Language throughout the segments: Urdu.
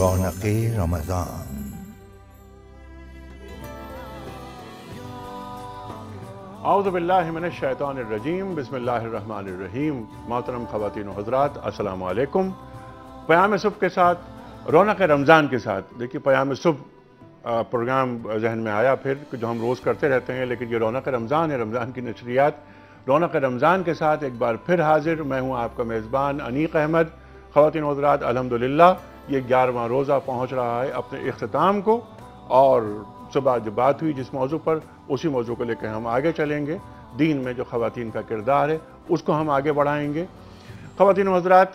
رونق رمضان. اعوذ باللہ من الشیطان الرجیم. بسم اللہ الرحمن الرحیم. محترم خواتین و حضرات، السلام علیکم. پیام صبح کے ساتھ، رونق رمضان کے ساتھ، دیکھیے پیام صبح پروگرام ذہن میں آیا پھر جو ہم روز کرتے رہتے ہیں، لیکن یہ رونق رمضان ہے، رمضان کی نشریات رونق رمضان کے ساتھ ایک بار پھر حاضر. میں ہوں آپ کا میزبان انیق احمد. خواتین و حضرات، الحمدللہ یہ 11واں روزہ پہنچ رہا ہے اپنے اختتام کو، اور صبح جو بات ہوئی جس موضوع پر، اسی موضوع کو لے کے ہم آگے چلیں گے. دین میں جو خواتین کا کردار ہے اس کو ہم آگے بڑھائیں گے. خواتین و حضرات،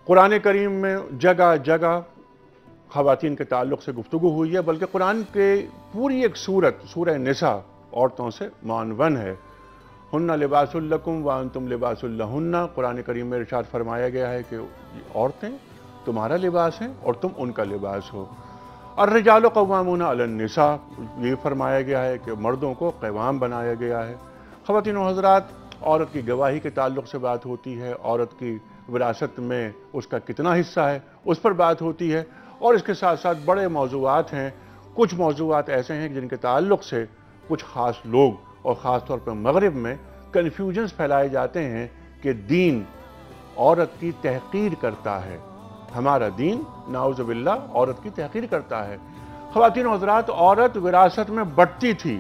قرآن کریم میں جگہ جگہ خواتین کے تعلق سے گفتگو ہوئی ہے، بلکہ قرآن کے پوری ایک سورہ نساء عورتوں سے معنون ہے. ہن لباس لکم وانتم لباس لہن. قرآن کریم میں ارشاد فرمایا گیا ہے کہ عورتیں تمہارا لباس ہیں اور تم ان کا لباس ہو. الرجال قوامون علی النساء، یہ فرمایا گیا ہے کہ مردوں کو قوام بنایا گیا ہے. خواتین و حضرات، عورت کی گواہی کے تعلق سے بات ہوتی ہے، عورت کی وراثت میں اس کا کتنا حصہ ہے اس پر بات ہوتی ہے، اور اس کے ساتھ ساتھ بڑے موضوعات ہیں. کچھ موضوعات ایسے ہیں جن کے تعلق سے کچھ خاص لوگ اور خاص طور پر مغرب میں کنفیوژنز پھیلائے جاتے ہیں کہ دین عورت کی تحقیر کرتا ہے. ہمارا دین نعوذ باللہ عورت کی تحقیر کرتا ہے. خواتین و حضرات، عورت وراثت میں بڑھتی تھی،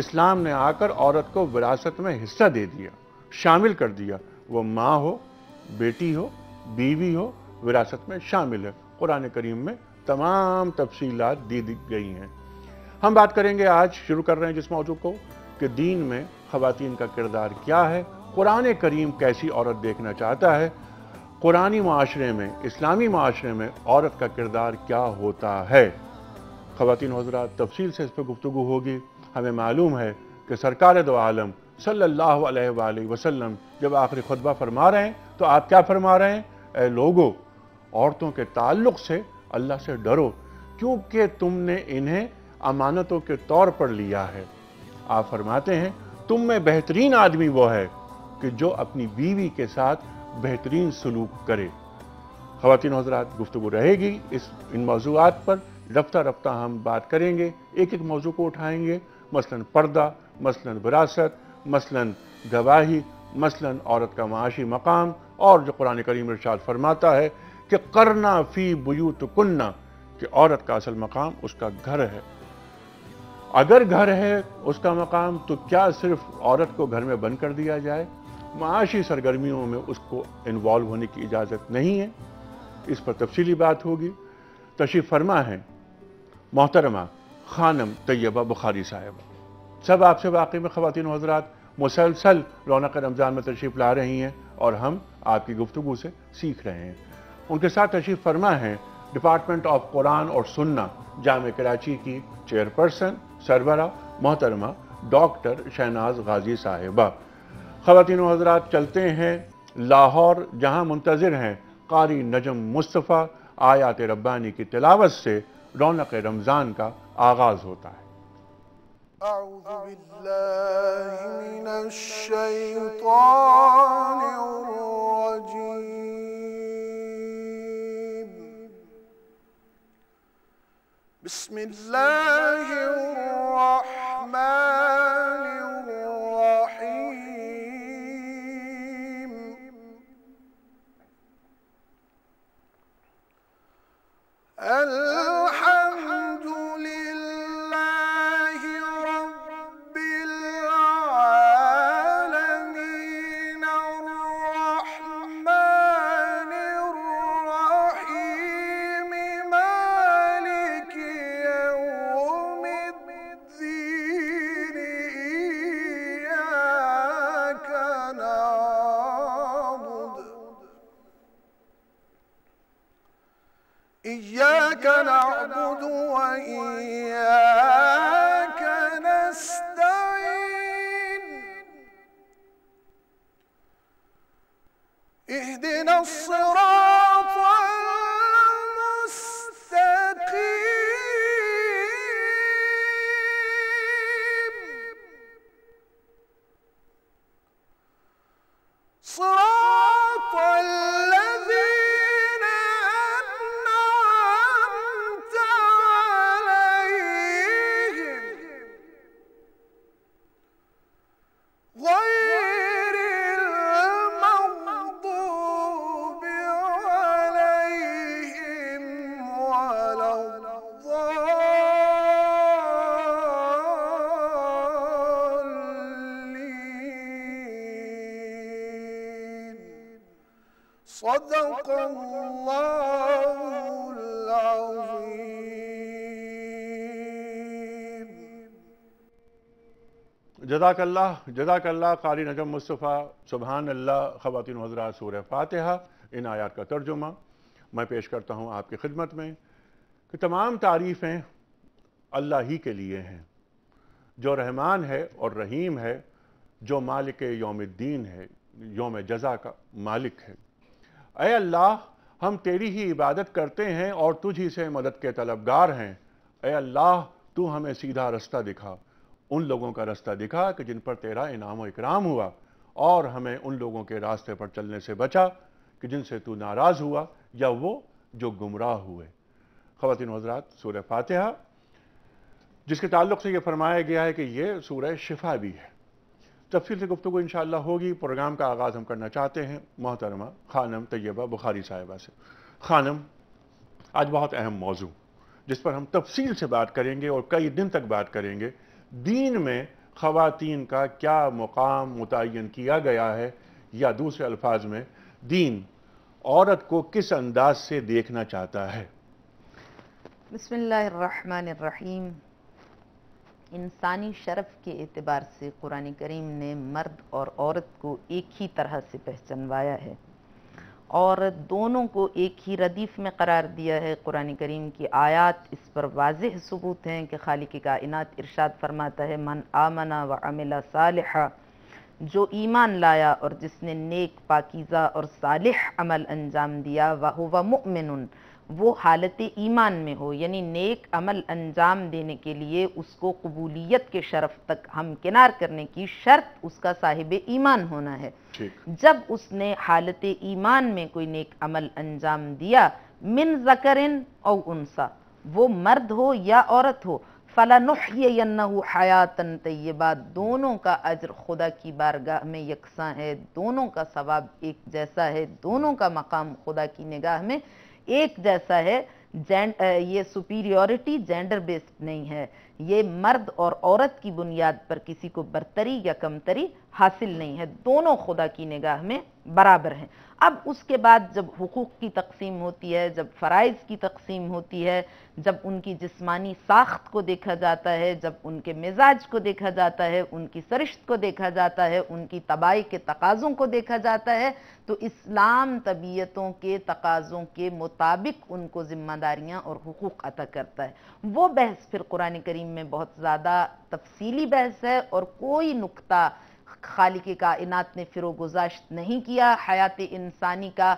اسلام نے آ کر عورت کو وراثت میں حصہ دے دیا، شامل کر دیا. وہ ماں ہو، بیٹی ہو، بیوی ہو، وراثت میں شامل ہے. قرآن کریم میں تمام تفصیلات دی گئی ہیں. ہم بات کریں گے، آج شروع کر رہے ہیں جس موضوع کو، کہ دین میں خواتین کا کردار کیا ہے، قرآن کریم کیسی عورت دیکھنا چاہتا ہے، قرآنی معاشرے میں، اسلامی معاشرے میں عورت کا کردار کیا ہوتا ہے. خواتین و حضرات، تفصیل سے اس پہ گفتگو ہوگی. ہمیں معلوم ہے کہ سرکار دو عالم صلی اللہ علیہ وآلہ وسلم جب آخری خطبہ فرما رہے ہیں تو آپ کیا فرما رہے ہیں؟ اے لوگو، عورتوں کے تعلق سے اللہ سے ڈرو، کیونکہ تم نے انہیں امانتوں کے طور پر لیا ہے. آپ فرماتے ہیں تم میں بہترین آدمی وہ ہے کہ جو اپنی بیوی کے ساتھ بہترین سلوک کرے. خواتین و حضرات، گفتگو رہے گی ان موضوعات پر. رفتہ رفتہ ہم بات کریں گے، ایک ایک موضوع کو اٹھائیں گے. مثلاً پردہ، مثلاً وراثت، مثلاً گواہی، مثلاً عورت کا معاشی مقام، اور جو قرآن کریم ارشاد فرماتا ہے کہ قرنا فی بیوتکن، کہ عورت کا اصل مقام اس کا گھر ہے. اگر گھر ہے اس کا مقام، تو کیا صرف عورت کو گھر میں بند کر دیا جائے؟ معاشی سرگرمیوں میں اس کو انوالو ہونے کی اجازت نہیں ہے. اس پر تفصیلی بات ہوگی. تشریف فرما ہے محترمہ خانم طیبہ بخاری صاحبہ. سب آپ سے واقعی میں خواتین و حضرات مسلسل رونق رمضان میں تشریف لا رہی ہیں، اور ہم آپ کی گفتگو سے سیکھ رہے ہیں. ان کے ساتھ تشریف فرما ہے ڈپارٹمنٹ آف قرآن اور سنہ، جامعہ کراچی کی چیئرپرسن سربراہ محترمہ ڈاکٹر شہناز غازی صاحبہ. خواتین و حضرات، چلتے ہیں لاہور، جہاں منتظر ہیں قاری نجم مصطفیٰ. آیات ربانی کی تلاوت سے رونق رمضان کا آغاز ہوتا ہے. اعوذ باللہ من الشیطان الرجیم. بسم اللہ الرحمن الرحیم. الحمد للہ رب العالمین الرحمن الرحیم مالک یوم الدین. إياك نعبد وإياك نستعين. اهدنا الصراط المستقيم. صراط الذين أنعمت صدق اللہ العظیم۔ جزاک اللہ قاری نجم مصطفیٰ۔ سبحان اللہ۔ خواتین و حضرات، سورہ فاتحہ، ان آیات کا ترجمہ میں پیش کرتا ہوں آپ کی خدمت میں کہ تمام تعریفیں اللہ ہی کے لیے ہیں، جو رحمان ہے اور رحیم ہے، جو مالک یوم الدین ہے، یوم جزا کا مالک ہے۔ اے اللہ، ہم تیری ہی عبادت کرتے ہیں اور تجھ ہی سے مدد کے طلبگار ہیں۔ اے اللہ، تو ہمیں سیدھا رستہ دکھا، ان لوگوں کا رستہ دکھا کہ جن پر تیرا انعام و اکرام ہوا، اور ہمیں ان لوگوں کے راستے پر چلنے سے بچا کہ جن سے تو ناراض ہوا یا وہ جو گمراہ ہوئے۔ خواتین و حضرات، سورہ فاتحہ، جس کے تعلق سے یہ فرمایا گیا ہے کہ یہ سورہ شفا بھی ہے۔ تفصیل سے گفتگو انشاءاللہ ہوگی۔ پروگرام کا آغاز ہم کرنا چاہتے ہیں محترمہ خانم طیبہ بخاری صاحبہ سے۔ خانم، آج بہت اہم موضوع جس پر ہم تفصیل سے بات کریں گے اور کئی دن تک بات کریں گے، دین میں خواتین کا کیا مقام متعین کیا گیا ہے، یا دوسرے الفاظ میں دین عورت کو کس انداز سے دیکھنا چاہتا ہے۔ بسم اللہ الرحمن الرحیم۔ انسانی شرف کے اعتبار سے قرآن کریم نے مرد اور عورت کو ایک ہی طرح سے پہچانوایا ہے اور دونوں کو ایک ہی ردیف میں قرار دیا ہے۔ قرآن کریم کی آیات اس پر واضح ثبوت ہیں کہ خالق کائنات ارشاد فرماتا ہے، من آمن وعمل صالحا، جو ایمان لایا اور جس نے نیک، پاکیزہ اور صالح عمل انجام دیا، وَهُوَ مُؤْمِنٌ، وہ حالت ایمان میں ہو، یعنی نیک عمل انجام دینے کے لیے اس کو قبولیت کے شرف تک ہمکنار کرنے کی شرط اس کا صاحب ایمان ہونا ہے۔ جب اس نے حالت ایمان میں کوئی نیک عمل انجام دیا، من ذکرن او انثی، وہ مرد ہو یا عورت ہو، فَلَنُحْيِيَنَّهُ حَيَاةً طَيِّبَةً، دونوں کا اجر خدا کی بارگاہ میں یکساں ہے، دونوں کا ثواب ایک جیسا ہے، دونوں کا مقام خدا کی نگاہ میں ایک جیسا ہے۔ یہ سپیریورٹی جینڈر بیسڈ نہیں ہے، یہ مرد اور عورت کی بنیاد پر کسی کو برتری یا کمتری حاصل نہیں ہے، دونوں خدا کی نگاہ میں برابر ہیں۔ اب اس کے بعد جب حقوق کی تقسیم ہوتی ہے، جب فرائض کی تقسیم ہوتی ہے، جب ان کی جسمانی ساخت کو دیکھا جاتا ہے، جب ان کے مزاج کو دیکھا جاتا ہے، ان کی سرشت کو دیکھا جاتا ہے، ان کی طباع کے تقاضوں کو دیکھا جاتا ہے، تو اسلام طبیعتوں کے تقاضوں کے مطابق ان کو ذمہ داریاں اور حقوق عطا کرتا ہے۔ وہ بحث پھر قرآن کریم میں بہت زیادہ تفصیلی بحث ہے اور کوئی نقطہ خالق کائنات نے فروگزاشت نہیں کیا۔ حیات انسانی کا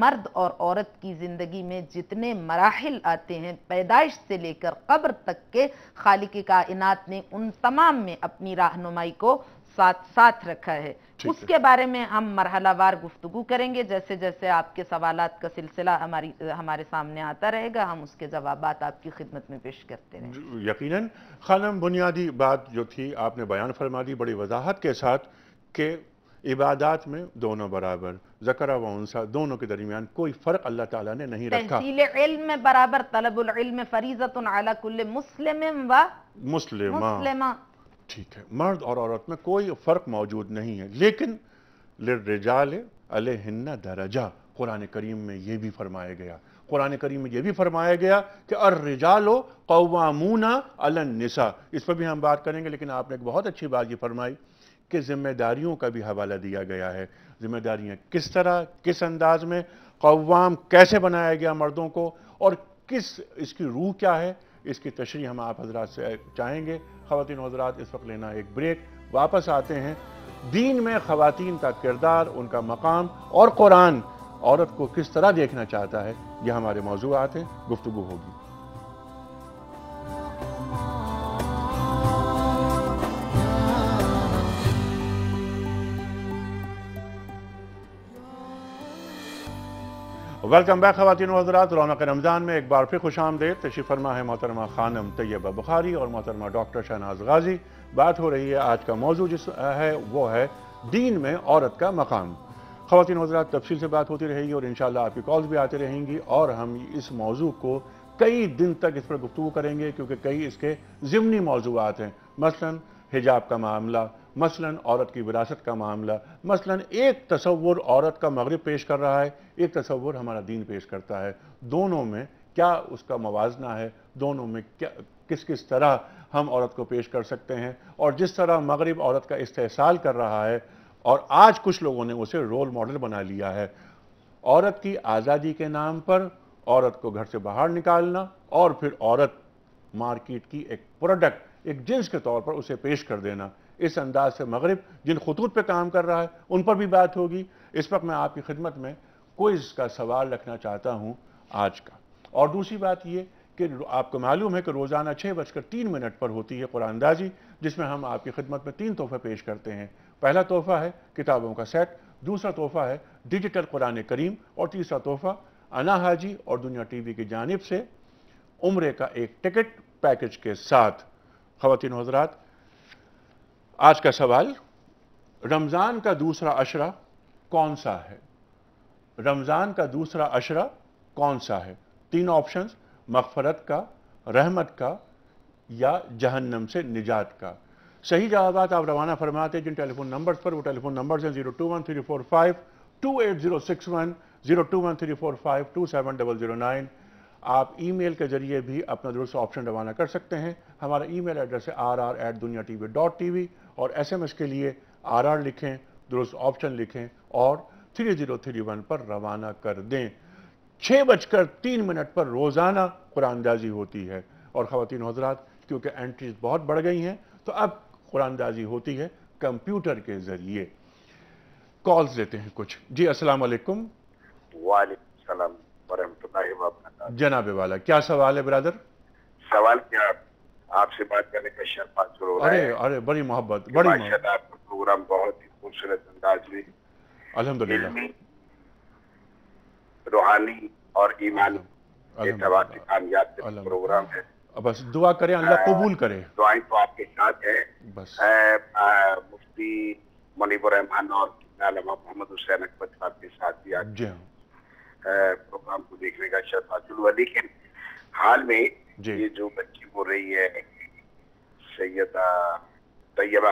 مرد اور عورت کی زندگی میں جتنے مراحل آتے ہیں، پیدائش سے لے کر قبر تک کے، خالق کائنات نے ان تمام میں اپنی رہنمائی کو ساتھ رکھا ہے۔ اس کے بارے میں ہم مرحلہ وار گفتگو کریں گے، جیسے جیسے آپ کے سوالات کا سلسلہ ہمارے سامنے آتا رہے گا، ہم اس کے جوابات آپ کی خدمت میں پیش کرتے رہیں گے۔ یقیناً خانم، بنیادی بات جو تھی آپ نے بیان فرما دی بڑی وضاحت کے ساتھ کہ عبادات میں دونوں برابر، ذکر و انثی دونوں کے درمیان کوئی فرق اللہ تعالیٰ نے نہیں رکھا۔ تحصیل علم میں برابر، طلب العلم فریضۃ علی کل مسلم و مسلمہ۔ ٹھیک ہے، مرد اور عورت میں کوئی فرق موجود نہیں ہے، لیکن للرجال علیہن درجہ، قرآن کریم میں یہ بھی فرمایا گیا، قرآن کریم میں یہ بھی فرمایا گیا کہ الرجال قوامون علی النساء۔ اس پر بھی ہم بات کریں گے، لیکن آپ نے ایک بہت اچھی بات یہ فرمائی کہ ذمہ داریوں کا بھی حوالہ دیا گیا ہے۔ ذمہ داریاں کس طرح، کس انداز میں، قوام کیسے بنایا گیا مردوں کو، اور اس کی روح کیا ہے، اس کی تشریح ہم آپ حضرات سے چاہیں گے۔ خواتین و حضرات، اس وقت لینا ایک بریک، واپس آتے ہیں۔ دین میں خواتین کا کردار، ان کا مقام، اور قرآن عورت کو کس طرح دیکھنا چاہتا ہے، یہ ہمارے موضوعات ہیں، گفتگو ہوگی۔ ویلکم بیک خواتین و حضرات، رونق رمضان میں ایک بار پھر خوش آمدید۔ تشریف فرما ہے محترمہ خانم طیبہ بخاری اور محترمہ ڈاکٹر شہناز غازی۔ بات ہو رہی ہے، آج کا موضوع جس ہے وہ ہے دین میں عورت کا مقام۔ خواتین و حضرات، تفصیل سے بات ہوتی رہے گی اور انشاءاللہ آپ کی کالز بھی آتی رہیں گی، اور ہم اس موضوع کو کئی دن تک اس پر گفتگو کریں گے، کیونکہ کئی اس کے ضمنی موضوعات ہیں، مثلا حجاب کا معاملہ، مثلاً عورت کی وراثت کا معاملہ، مثلاً ایک تصور عورت کا مغرب پیش کر رہا ہے، ایک تصور ہمارا دین پیش کرتا ہے، دونوں میں کیا اس کا موازنہ ہے، دونوں میں کیا کس طرح ہم عورت کو پیش کر سکتے ہیں، اور جس طرح مغرب عورت کا استحصال کر رہا ہے اور آج کچھ لوگوں نے اسے رول ماڈل بنا لیا ہے، عورت کی آزادی کے نام پر عورت کو گھر سے باہر نکالنا اور پھر عورت مارکیٹ کی ایک پروڈکٹ، ایک جنس کے طور پر اسے پیش کر دینا، اس انداز سے مغرب جن خطوط پہ کام کر رہا ہے ان پر بھی بات ہوگی۔ اس وقت میں آپ کی خدمت میں کوئز کا سوال رکھنا چاہتا ہوں آج کا، اور دوسری بات یہ کہ آپ کو معلوم ہے کہ روزانہ 6:03 پر ہوتی ہے قرآن اندازی، جس میں ہم آپ کی خدمت میں 3 تحفے پیش کرتے ہیں۔ پہلا تحفہ ہے کتابوں کا سیٹ، دوسرا تحفہ ہے ڈیجیٹل قرآن کریم، اور تیسرا تحفہ انا حاجی اور دنیا ٹی وی کی جانب سے عمرے کا ایک ٹکٹ پیکج کے ساتھ۔ خواتین و حضرات، آج کا سوال، رمضان کا دوسرا عشرہ کون سا ہے؟ رمضان کا دوسرا عشرہ کون سا ہے؟ 3 آپشنز، مغفرت کا، رحمت کا، یا جہنم سے نجات کا۔ صحیح جوابات آپ روانہ فرماتے جن ٹیلی فون نمبرز پر، وہ ٹیلی فون نمبرز ہیں 02134528061، 02134527009۔ آپ ای میل کے ذریعے بھی اپنا درست آپشن روانہ کر سکتے ہیں۔ ہمارا ای میل ایڈریس ہے rr@duniatv.tv، اور ایس ایم ایس کے لیے RR لکھیں، درست آپشن لکھیں اور 3031 پر روانہ کر دیں۔ 6:03 پر روزانہ قرآن اندازی ہوتی ہے، اور خواتین و حضرات کیونکہ انٹریز بہت بڑھ گئی ہیں تو اب قرآن اندازی ہوتی ہے کمپیوٹر کے ذریعے۔ کالز لیتے ہیں کچھ۔ جی السلام علیکم۔ وعلیکم السلام ورحمۃ اللہ وبرکاتہ۔ جناب والا، کیا سوال ہے برادر؟ سوال کیا آپ سے بات کرنے کا شرف حاصل ہو رہا ہے؟ ارے بڑی محبت، بڑی محبت۔ ماشاءاللہ آپ کا پروگرام بہت ہی خوبصورت انداز میں الحمدللہ علمی، روحانی اور ایمانی اعتبار سے کامیاب پروگرام ہے۔ بس دعا کریں اللہ قبول کرے۔ دعائیں تو آپ کے ساتھ ہے۔ بس مفتی منیب الرحمان اور علامہ محمد حسین اکبر صاحب کے ساتھ بھی آپ جی ہاں پروگرام کو دیکھنے کا شرف حاصل ہوا۔ لیکن حال میں جی یہ جو بچی بول رہی ہے سیدہ طیبہ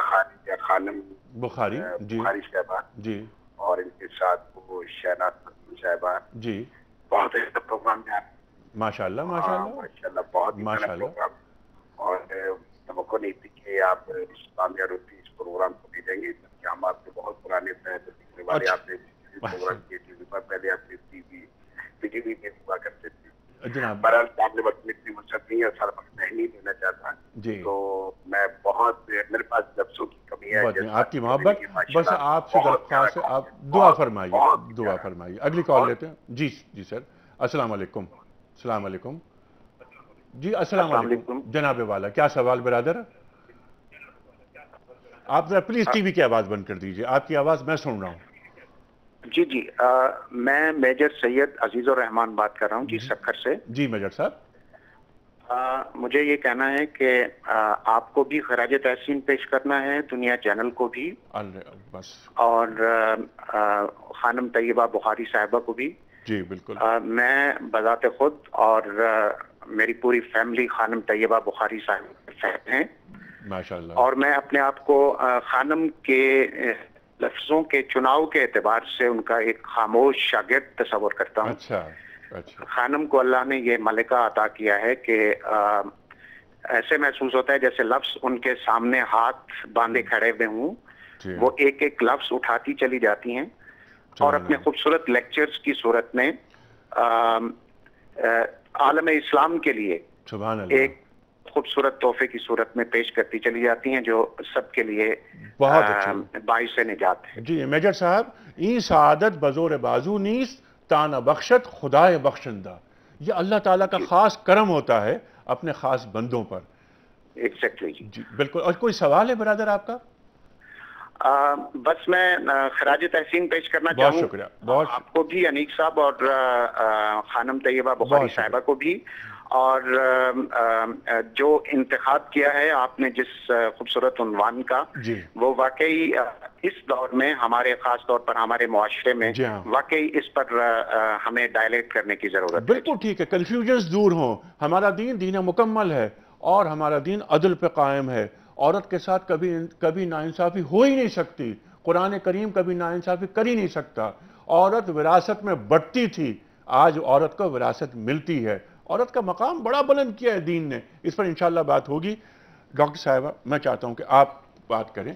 خانم بخاری، جی بخاری صاحبہ، جی اور ان کے ساتھ وہ شہناز فتح صاحبہ، جی، بہت اچھا پروگرام ہے آپ کا۔ ماشاءاللہ ماشاءاللہ بہت ہی بڑا پروگرام، اور توقع نہیں تھی کہ آپ اس کامیاب ہوتی اس پروگرام کو دے دیں گے، کہ ہم آپ کے بہت پرانے دیکھنے والے، آپ نے پروگرام کیے ٹی وی پر، پہلے آپ نے ٹی وی میں ہوا کرتے تھے۔ جناب بہرحال قابل وقت میں اتنی فرصت نہیں ہے، سر وقت نہیں دینا چاہتا جی، تو میں بہت، میرے پاس لفظوں کی کمی ہے۔ آپ کی محبت، بس آپ سے درخواست ہے آپ دعا فرمائیے، دعا فرمائیے۔ اگلی کال لیتے ہیں۔ جی جی سر، السلام علیکم۔ السلام علیکم جی، السلام علیکم جناب والا، کیا سوال برادر؟ آپ ذرا پلیز ٹی وی کی آواز بند کر دیجئے، آپ کی آواز میں سن رہا ہوں۔ جی میں میجر سید عزیز الرحمان بات کر رہا ہوں جی سکھر سے۔ جی میجر صاحب، مجھے یہ کہنا ہے کہ آپ کو بھی خراج تحسین پیش کرنا ہے، دنیا چینل کو بھی، بس، اور خانم طیبہ بخاری صاحبہ کو بھی۔ جی بالکل، میں بذات خود اور میری پوری فیملی خانم طیبہ بخاری صاحب ہیں، ماشاءاللہ، اور میں اپنے آپ کو خانم کے لفظوں کے چناؤ کے اعتبار سے ان کا ایک خاموش شاگرد تصور کرتا ہوں۔ اچھا، خانم کو اللہ نے یہ ملکہ عطا کیا ہے کہ ایسے محسوس ہوتا ہے جیسے لفظ ان کے سامنے ہاتھ باندھے کھڑے ہوئے ہوں، وہ ایک ایک لفظ اٹھاتی چلی جاتی ہیں، اور اپنے خوبصورت لیکچرز کی صورت میں عالم اسلام کے لیے ایک خوبصورت تحفے کی صورت میں پیش کرتی چلی جاتی ہیں، جو سب کے لیے باعث نجات ہے۔ جی میجر صاحب، این سعادت بزور بازو نیست تانا بخشت خدائے بخشندہ، یہ اللہ تعالیٰ کا خاص کرم ہوتا ہے اپنے خاص بندوں پر۔ ایگزیکٹلی جی بالکل، اور کوئی سوال ہے برادر آپ کا؟ بس میں خراج تحسین پیش کرنا چاہوں، بہت شکریہ، بہت آپ کو بھی، انیق صاحب، اور خانم طیبہ بخاری صاحبہ کو بھی، اور جو انتخاب کیا ہے آپ نے جس خوبصورت عنوان کا، وہ واقعی اس دور میں ہمارے خاص طور پر ہمارے معاشرے میں واقعی اس پر ہمیں ڈائلیٹ کرنے کی ضرورت ہے۔ بالکل ٹھیک ہے، کنفیوژنز دور ہوں۔ ہمارا دین دین مکمل ہے، اور ہمارا دین عدل پہ قائم ہے، عورت کے ساتھ کبھی ناانصافی ہو ہی نہیں سکتی. قرآن کریم کبھی ناانصافی کر ہی نہیں سکتا. عورت وراثت میں بڑھتی تھی, آج عورت کو وراثت ملتی ہے. عورت کا مقام بڑا بلند کیا ہے دین نے, اس پر انشاءاللہ بات ہوگی. ڈاکٹر صاحبہ میں چاہتا ہوں کہ آپ بات کریں.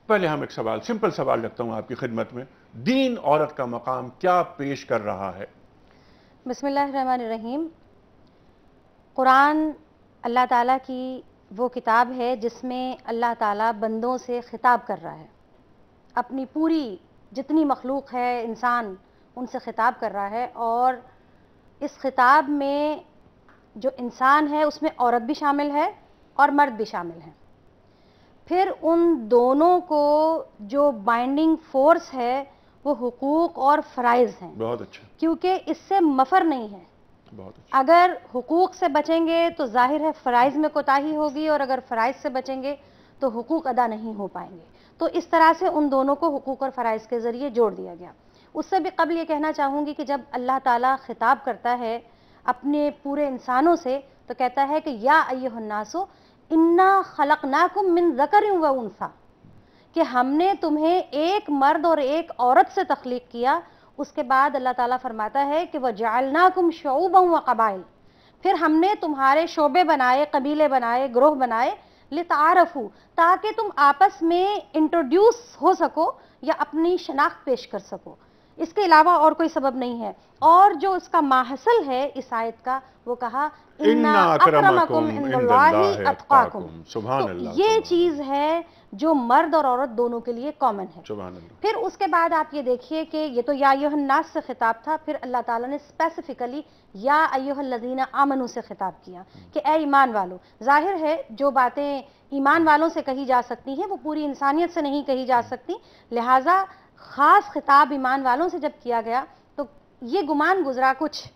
پہلے ہم ایک سوال, سمپل سوال رکھتا ہوں آپ کی خدمت میں, دین عورت کا مقام کیا پیش کر رہا ہے؟ بسم اللہ الرحمن الرحیم. قرآن اللہ تعالیٰ کی وہ کتاب ہے جس میں اللہ تعالیٰ بندوں سے خطاب کر رہا ہے, اپنی پوری جتنی مخلوق ہے انسان ان سے خطاب کر رہا ہے, اور اس خطاب میں جو انسان ہے اس میں عورت بھی شامل ہے اور مرد بھی شامل ہیں. پھر ان دونوں کو جو بائنڈنگ فورس ہے وہ حقوق اور فرائض ہیں. بہت اچھا. کیونکہ اس سے مفر نہیں ہے. بہت اچھا. اگر حقوق سے بچیں گے تو ظاہر ہے فرائض میں کوتاہی ہوگی, اور اگر فرائض سے بچیں گے تو حقوق ادا نہیں ہو پائیں گے. تو اس طرح سے ان دونوں کو حقوق اور فرائض کے ذریعے جوڑ دیا گیا. اس سے بھی قبل یہ کہنا چاہوں گی کہ جب اللہ تعالیٰ خطاب کرتا ہے اپنے پورے انسانوں سے تو کہتا ہے کہ یا ایھا الناس انا خلقناکم من ذکر و انثی, کہ ہم نے تمہیں ایک مرد اور ایک عورت سے تخلیق کیا. اس کے بعد اللہ تعالیٰ فرماتا ہے کہ وجعلناکم شعوبا و قبائل, پھر ہم نے تمہارے شعبے بنائے, قبیلے بنائے, گروہ بنائے, لتعارفوا, تاکہ تم آپس میں انٹروڈیوس ہو سکو یا اپنی شناخت پیش کر سکو. اس کے علاوہ اور کوئی سبب نہیں ہے. اور جو اس کا ماحصل ہے اس آیت کا وہ کہا اِنَّ أَكْرَمَكُمْ عِنْدَ اللَّهِ أَتْقَاكُمْ. سبحان اللہ. یہ چیز ہے جو مرد اور عورت دونوں کے لیے کامن ہے. سبحان اللہ. پھر اس کے بعد آپ یہ دیکھیے کہ یہ تو یا ایھا الناس سے خطاب تھا, پھر اللہ تعالیٰ نے اسپیسیفکلی یا ایھا الذین آمنوا سے خطاب کیا کہ اے ایمان والو. ظاہر ہے جو باتیں ایمان والوں سے کہی جا سکتی ہیں وہ پوری انسانیت سے نہیں کہی جا سکتی, لہٰذا خاص خطاب ایمان والوں سے جب کیا گیا تو یہ گمان گزرا کچھ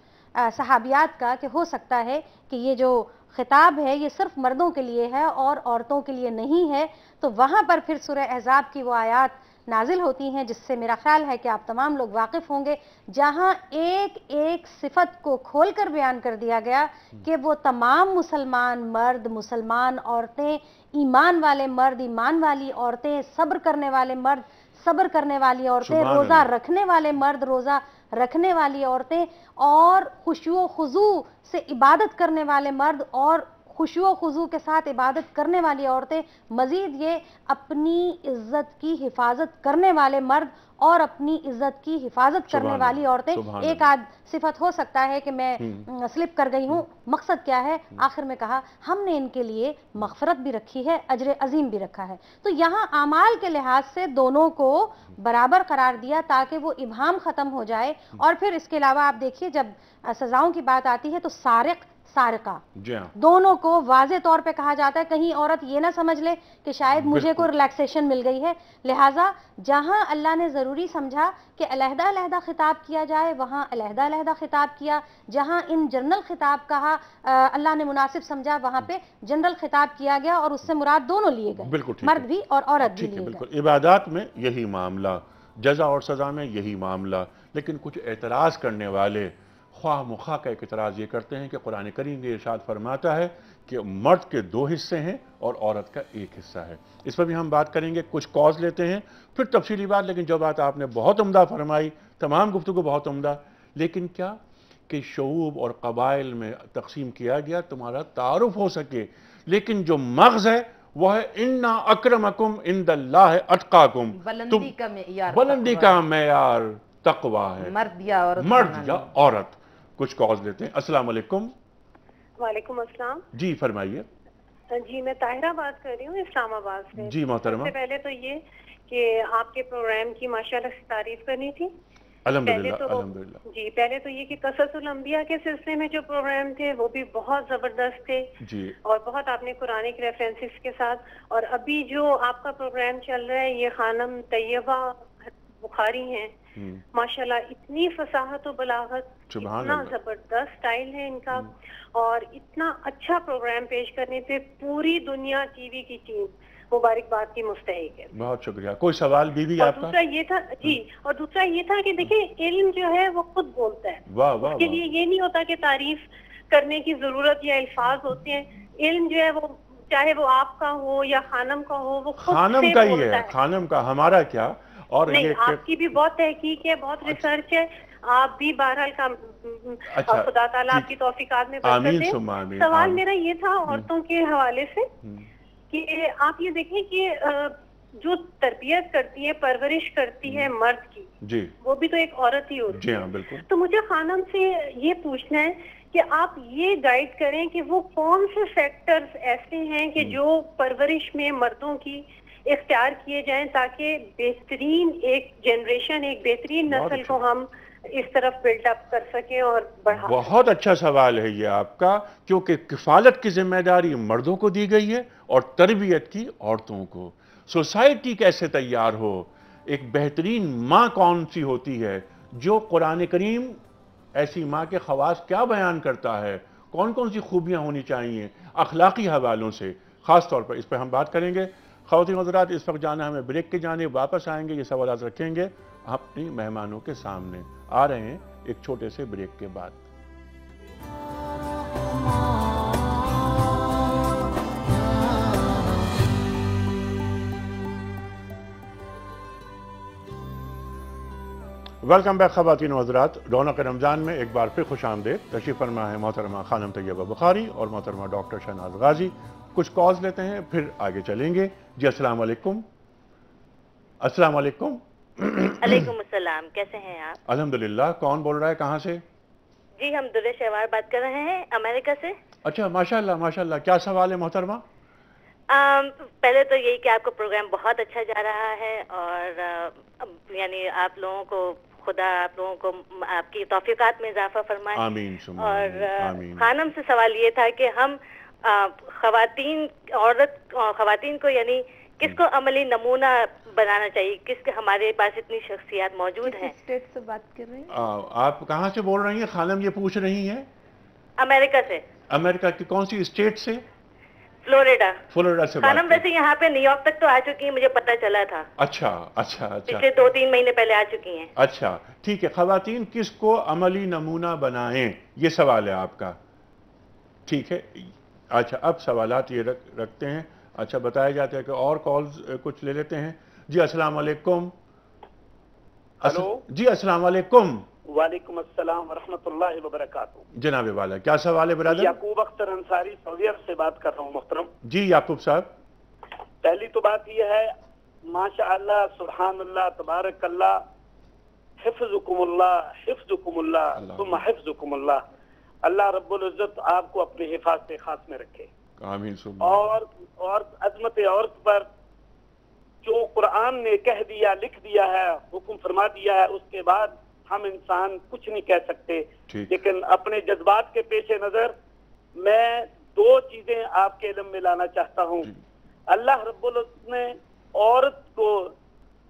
صحابیات کا کہ ہو سکتا ہے کہ یہ جو خطاب ہے یہ صرف مردوں کے لیے ہے اور عورتوں کے لیے نہیں ہے. تو وہاں پر پھر سورہ احزاب کی وہ آیات نازل ہوتی ہیں جس سے میرا خیال ہے کہ آپ تمام لوگ واقف ہوں گے, جہاں ایک ایک صفت کو کھول کر بیان کر دیا گیا کہ وہ تمام مسلمان مرد, مسلمان عورتیں, ایمان والے مرد, ایمان والی عورتیں, صبر کرنے والے مرد, صبر کرنے والی عورتیں, روزہ رکھنے والے مرد, روزہ رکھنے والی عورتیں, اور خشوع و خضوع سے عبادت کرنے والے مرد اور خشوع و خضوع کے ساتھ عبادت کرنے والی عورتیں, مزید یہ اپنی عزت کی حفاظت کرنے والے مرد اور اپنی عزت کی حفاظت کرنے والی عورتیں. ایک آدھ صفت ہو سکتا ہے کہ میں سلپ کر گئی ہوں, مقصد کیا ہے؟ آخر میں کہا ہم نے ان کے لیے مغفرت بھی رکھی ہے, اجر عظیم بھی رکھا ہے. تو یہاں اعمال کے لحاظ سے دونوں کو برابر قرار دیا تاکہ وہ ابہام ختم ہو جائے. اور پھر اس کے علاوہ آپ دیکھیے جب سزاؤں کی بات آتی ہے تو سارق سارقہ دونوں کو واضح طور پہ کہا جاتا ہے, کہیں عورت یہ نہ سمجھ لے کہ شاید مجھے کوئی ریلیکسیشن مل گئی ہے. لہٰذا جہاں اللہ نے ضروری سمجھا کہ علیحدہ علیحدہ خطاب کیا جائے وہاں علیحدہ علیحدہ خطاب کیا, جہاں ان جنرل خطاب کہا اللہ نے مناسب سمجھا وہاں پہ جنرل خطاب کیا گیا, اور اس سے مراد دونوں لیے گئے, مرد بھی اور عورت بھی لیے گئے. عبادات میں یہی معاملہ, جزا اور سزا میں یہی معاملہ. لیکن کچھ اعتراض کرنے والے خواہ مخواہ کا ایک اعتراض یہ کرتے ہیں کہ قرآن کریم یہ ارشاد فرماتا ہے کہ مرد کے 2 حصے ہیں اور عورت کا 1 حصہ ہے. اس پر بھی ہم بات کریں گے, کچھ کاز لیتے ہیں پھر تفصیلی بات. لیکن جو بات آپ نے بہت عمدہ فرمائی, تمام گفتگو بہت عمدہ, لیکن کیا کہ شعوب اور قبائل میں تقسیم کیا گیا تمہارا تعارف ہو سکے, لیکن جو مغز ہے وہ ہے اِنَّا أَكْرَمَكُمْ عِنْدَ اللَّهِ أَتْقَاكُمْ. بلندی کا معیار تقوی ہے, مرد یا عورت. کچھ کالز لیتے ہیں. السلام علیکم. وعلیکم السلام. جی فرمائیے. جی میں طاہرہ بات کر رہی ہوں اسلام آباد سے. جی محترمہ. سب سے پہلے تو یہ کہ آپ کے پروگرام کی ماشاءاللہ سے تعریف کرنی تھی. الحمدللہ. جی پہلے تو یہ کہ قصص الانبیاء کے سلسلے میں جو پروگرام تھے وہ بھی بہت زبردست تھے جی, اور بہت آپ نے قرآن کے ریفرنسز کے ساتھ. اور ابھی جو آپ کا پروگرام چل رہا ہے یہ خانم طیبہ بخاری ہیں, ماشاءاللہ اتنی فصاحت و بلاغت, اتنا زبردست سٹائل ہے ان کا, اور اتنا اچھا پروگرام پیش کرنے پہ پوری دنیا ٹی وی کی ٹیم مبارکباد کی مستحق ہے. بہت شکریہ. کوئی سوال بیوی آپ کا؟ دوسرا یہ تھا جی, اور دوسرا یہ تھا کہ دیکھیں علم جو ہے وہ خود بولتا ہے. اس کے لیے یہ نہیں ہوتا کہ تعریف کرنے کی ضرورت یا الفاظ ہوتے ہیں. علم جو ہے وہ چاہے وہ آپ کا ہو یا خانم کا ہو، وہ خود خانم کا ہی ہے، خانم کا، ہمارا کیا. اور نہیں، آپ کی بھی بہت تحقیق ہے، بہت ریسرچ ہے، آپ بھی بہرحال خدا تعالیٰ آپ کی توفیقات میں برکت دے. سوال میرا یہ تھا عورتوں کے حوالے سے کہ آپ یہ دیکھیں کہ جو تربیت کرتی ہے، پرورش کرتی ہے مرد کی، جی وہ بھی تو ایک عورت ہی ہوتی ہے. بالکل. تو مجھے خانم سے یہ پوچھنا ہے کہ آپ یہ گائیڈ کریں کہ وہ کون سے فیکٹرز ایسے ہیں کہ جو پرورش میں مردوں کی اختیار کیے جائیں تاکہ بہترین ایک جنریشن، ایک بہترین نسل کو ہم اس طرف بلڈ اپ کر سکیں اور بڑھا. بہت اچھا سوال ہے یہ آپ کا، کیونکہ کفالت کی ذمہ داری مردوں کو دی گئی ہے اور تربیت کی عورتوں کو. سوسائٹی کیسے تیار ہو، ایک بہترین ماں کون سی ہوتی ہے، جو قرآن کریم ایسی ماں کے خواص کیا بیان کرتا ہے، کون کون سی خوبیاں ہونی چاہیے اخلاقی حوالوں سے، خاص طور پر اس پہ ہم بات کریں گے. خواتین حضرات، اس وقت جانا ہمیں بریک کے جانب، واپس آئیں گے، یہ سوالات رکھیں گے اپنی مہمانوں کے سامنے. آ رہے ہیں ایک چھوٹے سے بریک کے بعد. ویلکم بیک خواتین و حضرات. رونق رمضان میں ایک بار پھر خوش آمدید. تشریف فرما ہے محترمہ خانم طیبہ بخاری اور محترمہ ڈاکٹر شہناز غازی. کچھ کالز لیتے ہیں پھر آگے چلیں گے. جی السلام علیکم. السلام علیکم. علیکم السلام، کیسے ہیں آپ؟ الحمدللہ. کون بول رہا ہے، کہاں سے؟ جی ہم درے شہوار بات کر رہے ہیں، امریکہ سے. اچھا، ماشاءاللہ ماشاءاللہ. کیا سوال ہے محترمہ؟ پہلے تو یہی کہ آپ کا پروگرام بہت اچھا جا رہا ہے اور یعنی آپ لوگوں کو خدا آپ لوگوں کو آپ کی توفیقات میں اضافہ فرمائے. آمین. اور خانم سے سوال یہ تھا کہ ہم خواتین کو یعنی کس کو عملی نمونہ بنانا چاہیے، کس کے ہمارے پاس اتنی شخصیات موجود ہیں. اسٹیٹ سے بات کر رہے ہیں آپ کہاں سے بول رہی ہیں خانم؟ یہ پوچھ رہی ہیں امریکہ سے. امریکہ کی کون سی اسٹیٹ سے؟ فلوریڈا. فلوریڈا سے. خانم ویسے یہاں پہ نیو یارک تک تو آ چکی ہیں، مجھے پتہ چلا تھا. اچھا اچھا اچھا. پچھلے 2-3 مہینے پہلے آ چکی ہیں. اچھا ٹھیک ہے. خواتین کس کو عملی نمونہ بنائیں، یہ سوال ہے آپ کا. ٹھیک ہے. اچھا اب سوالات یہ رکھتے ہیں. اچھا بتایا جاتا ہے کہ اور کالز کچھ لے لیتے ہیں. جی السلام علیکم. ہلو. جی السلام علیکم. وعلیکم السلام ورحمۃ اللہ وبرکاتہ. جناب والا کیا سوال ہے برادر؟ یعقوب اختر انصاری سعودی عرب سے بات کر رہا ہوں محترم. جی یعقوب صاحب. پہلی تو بات یہ ہے، ماشاء اللہ سبحان اللہ تبارک اللہ، حفظکم اللہ ثم حفظکم اللہ. اللہ رب العزت آپ کو اپنے حفاظت خاص میں رکھے. آمین. اور عظمت عورت پر جو قرآن نے کہہ دیا، لکھ دیا ہے، حکم فرما دیا ہے، اس کے بعد ہم انسان کچھ نہیں کہہ سکتے. لیکن اپنے جذبات کے پیش نظر میں 2 چیزیں آپ کے علم میں لانا چاہتا ہوں. اللہ رب العزت نے عورت کو